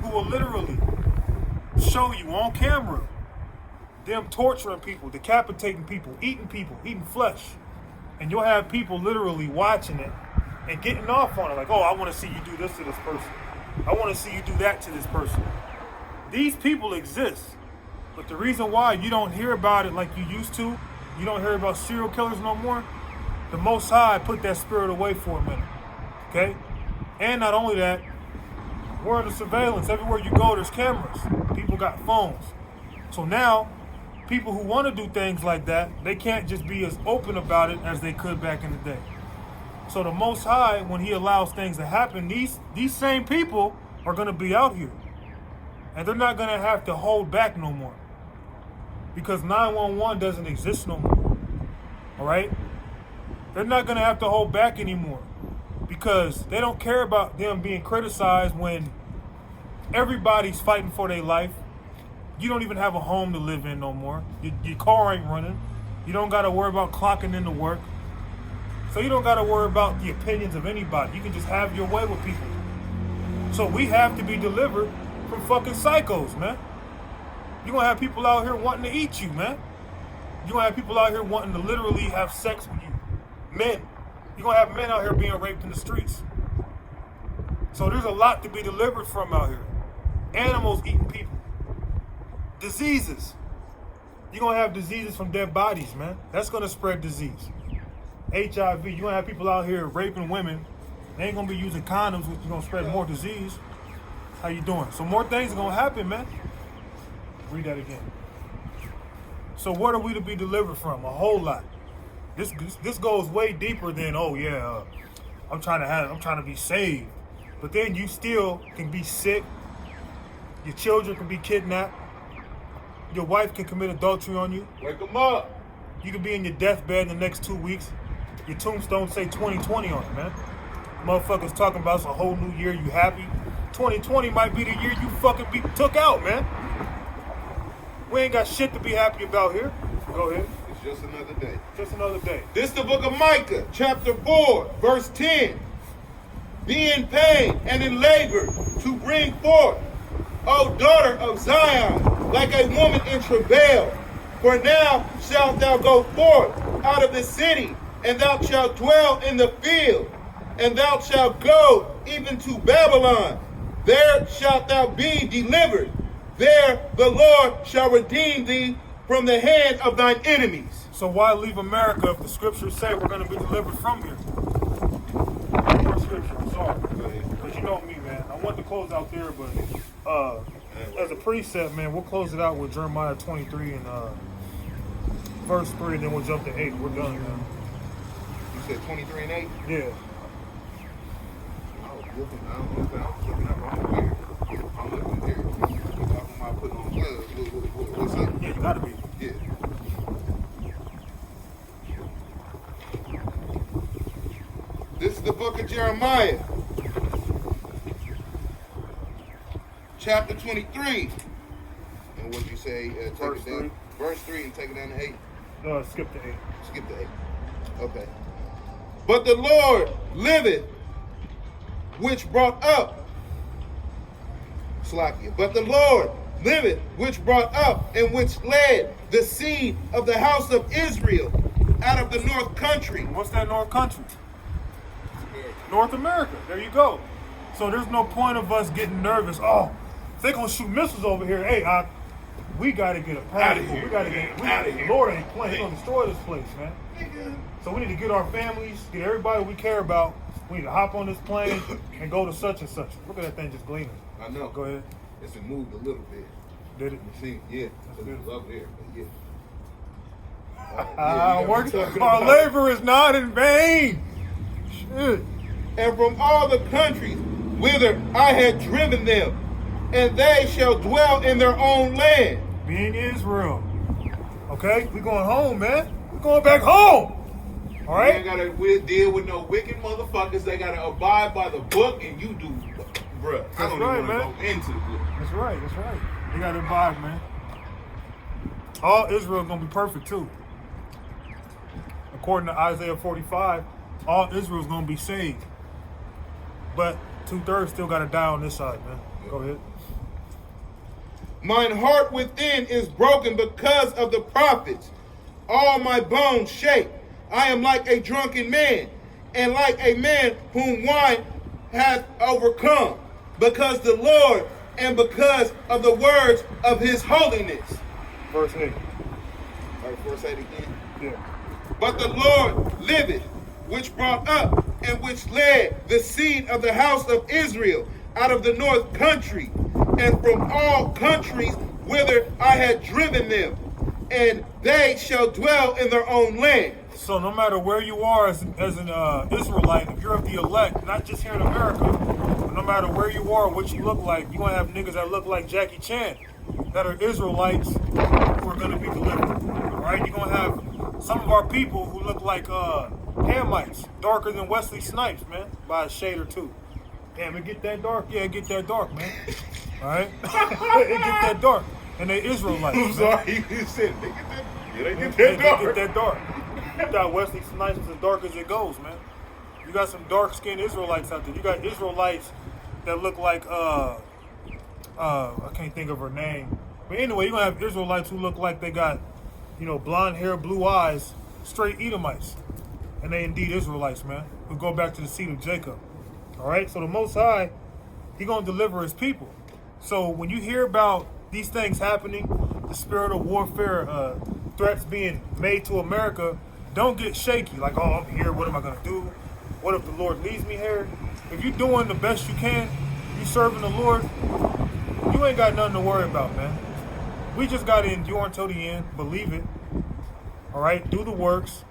Speaker 1: who will literally show you on camera them torturing people, decapitating people, eating flesh. And you'll have people literally watching it and getting off on it. Like, oh, I want to see you do this to this person. I want to see you do that to this person. These people exist. But the reason why you don't hear about it like you used to, you don't hear about serial killers no more, the Most High put that spirit away for a minute. Okay? And not only that, we're under surveillance. Everywhere you go, there's cameras. People got phones. So now, people who want to do things like that, they can't just be as open about it as they could back in the day. So the Most High, when he allows things to happen, these same people are going to be out here. And they're not going to have to hold back no more. Because 911 doesn't exist no more. All right? They're not going to have to hold back anymore. Because they don't care about them being criticized when everybody's fighting for their life. You don't even have a home to live in no more. Your car ain't running. You don't got to worry about clocking into work. So you don't got to worry about the opinions of anybody. You can just have your way with people. So we have to be delivered from fucking psychos, man. You're going to have people out here wanting to eat you, man. You're going to have people out here wanting to literally have sex with you. Men. You're going to have men out here being raped in the streets. So there's a lot to be delivered from out here. Animals eating people. Diseases. You're going to have diseases from dead bodies, man. That's going to spread disease. HIV. You're going to have people out here raping women. They ain't going to be using condoms, which is going to spread more disease. How you doing? So more things are going to happen, man. Read that again. So what are we to be delivered from? A whole lot. This goes way deeper than, oh yeah, I'm trying to be saved. But then you still can be sick. Your children can be kidnapped. Your wife can commit adultery on you.
Speaker 2: Wake them up!
Speaker 1: You can be in your deathbed in the next 2 weeks. Your tombstone say 2020 on it, man. Motherfuckers talking about it's a whole new year, you happy. 2020 might be the year you fucking be took out, man. We ain't got shit to be happy about here. Go ahead.
Speaker 2: It's just another day.
Speaker 1: Just another day.
Speaker 2: This is the book of Micah, chapter 4, verse 10. Be in pain and in labor to bring forth, O daughter of Zion, like a woman in travail. For now shalt thou go forth out of the city, and thou shalt dwell in the field, and thou shalt go even to Babylon. There shalt thou be delivered. There the Lord shall redeem thee from the hand of thine enemies.
Speaker 1: So why leave America if the scriptures say we're going to be delivered from here? More scripture, I'm sorry. But you know me, man. I want to close out there, but as a precept, man, we'll close it out with Jeremiah 23 and verse 3, and then we'll jump to 8. We're done, man.
Speaker 2: You said 23 and 8?
Speaker 1: Yeah.
Speaker 2: I was looking up wrong here. I'm looking here. I'm talking about putting on gloves. What's up?
Speaker 1: Yeah, you gotta be.
Speaker 2: Yeah. This is the book of Jeremiah, chapter 23. And what you say? Take
Speaker 1: Verse
Speaker 2: it down.
Speaker 1: 3.
Speaker 2: Verse 3 and take it down to 8.
Speaker 1: Skip to 8.
Speaker 2: Skip to 8. Okay. But the Lord liveth, which brought up. Slakia. But the Lord liveth, which brought up and which led the seed of the house of Israel out of the north country.
Speaker 1: What's that north country? North America. There you go. So there's no point of us getting nervous. Oh, if they're gonna shoot missiles over here. Hey, we gotta get a pass.
Speaker 2: Outta here,
Speaker 1: We gotta get. The Lord ain't playing. He's gonna destroy this place, man. So we need to get our families, get everybody we care about. We need to hop on this plane and go to such and such. Look at that thing just gleaming.
Speaker 2: I know.
Speaker 1: Go ahead.
Speaker 2: It's moved a little bit.
Speaker 1: Did it?
Speaker 2: You see? Yeah. It's
Speaker 1: beautiful.
Speaker 2: up there. But yeah.
Speaker 1: Our labor is not in vain. Shit.
Speaker 2: And from all the countries whither I had driven them, and they shall dwell in their own land.
Speaker 1: Being Israel. Okay? We going home, man. We're going back home. All right?
Speaker 2: They ain't gotta deal with no wicked motherfuckers. They gotta abide by the book, and you do, bruh. I don't
Speaker 1: right,
Speaker 2: even want
Speaker 1: man.
Speaker 2: to go into the book.
Speaker 1: That's right. You got to abide, man. All Israel is going to be perfect too. According to Isaiah 45, all Israel is going to be saved. But 2/3 still got to die on this side, man. Go ahead.
Speaker 2: Mine heart within is broken because of the prophets. All my bones shake. I am like a drunken man, and like a man whom wine hath overcome, because the Lord and because of the words of his holiness.
Speaker 1: Verse 8.
Speaker 2: All right, verse 8 again.
Speaker 1: Yeah.
Speaker 2: But the Lord liveth, which brought up and which led the seed of the house of Israel out of the north country, and from all countries whither I had driven them, and they shall dwell in their own land.
Speaker 1: So no matter where you are as an Israelite, if you're of the elect, not just here in America, but no matter where you are, what you look like, you're going to have niggas that look like Jackie Chan that are Israelites who are going to be delivered. All right? You're going to have some of our people who look like Hamites, darker than Wesley Snipes, man, by a shade or two. Damn, it get that dark? Yeah, it get that dark, man. All right? It get that dark. And they Israelites.
Speaker 2: I'm sorry, you said they get that. Yeah, they get
Speaker 1: They
Speaker 2: that dark.
Speaker 1: get that dark. You got Wesley Snipes as dark as it goes, man. You got some dark-skinned Israelites out there. You got Israelites that look like I can't think of her name. But anyway, you're gonna have Israelites who look like they got, blonde hair, blue eyes, straight Edomites. And they indeed Israelites, man, who go back to the seed of Jacob. All right? So the Most High, he gonna deliver his people. So when you hear about these things happening, the spirit of warfare, threats being made to America, don't get shaky. Like, oh, I'm here. What am I going to do? What if the Lord leads me here? If you're doing the best you can, you serving the Lord, you ain't got nothing to worry about, man. We just got to endure until the end. Believe it. All right? Do the works.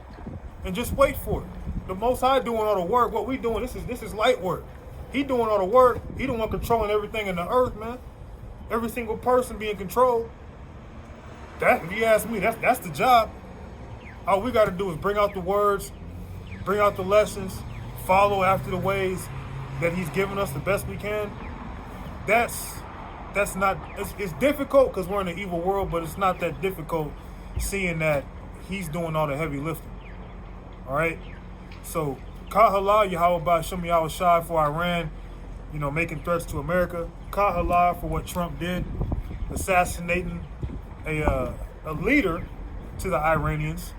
Speaker 1: And just wait for it. The Most High doing all the work. What we doing, this is light work. He doing all the work. He the one controlling everything in the earth, man. Every single person being controlled. That, if you ask me, that's the job. All we got to do is bring out the words, bring out the lessons, follow after the ways that he's given us the best we can. That's not, it's difficult because we're in an evil world, but it's not that difficult seeing that he's doing all the heavy lifting. All right? So, Kahala Yahweh Ba'Shem Yahweh Shai for Iran, making threats to America. Kahala for what Trump did, assassinating a leader to the Iranians.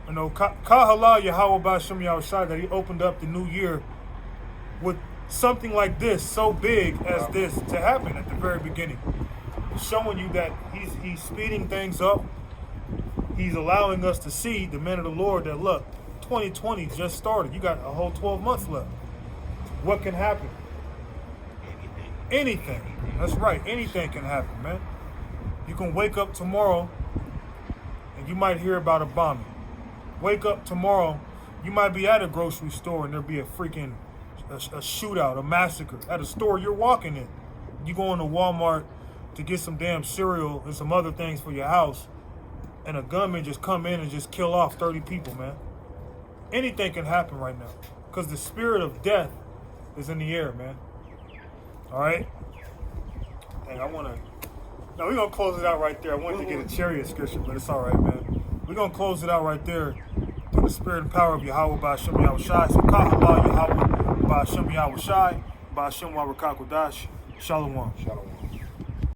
Speaker 1: Kahala Yahweh Ba'Shem Yahweh Shai that he opened up the new year with something like this, so big as this, to happen at the very beginning. Showing you that he's speeding things up. He's allowing us to see, the men of the Lord, that look, 2020 just started. You got a whole 12 months left. What can happen? Anything. That's right. Anything can happen, man. You can wake up tomorrow and you might hear about a bombing. Wake up tomorrow, you might be at a grocery store and there'll be a freaking a shootout, a massacre at a store you're walking in. You go into Walmart to get some damn cereal and some other things for your house, and a gunman just come in and just kill off 30 people, man. Anything can happen right now because the spirit of death is in the air, man. All right? Dang, we're going to close it out right there. I wanted to get a chariot scripture, but it's all right, man. We're going to close it out right there through the spirit and power of Yahweh Ba'Shem Yahweh Shai. So, Kahala Yahweh Ba'Shem Yahweh Shai, Ba'Shem Wa Rakakodash, Shalom.
Speaker 2: Shalom.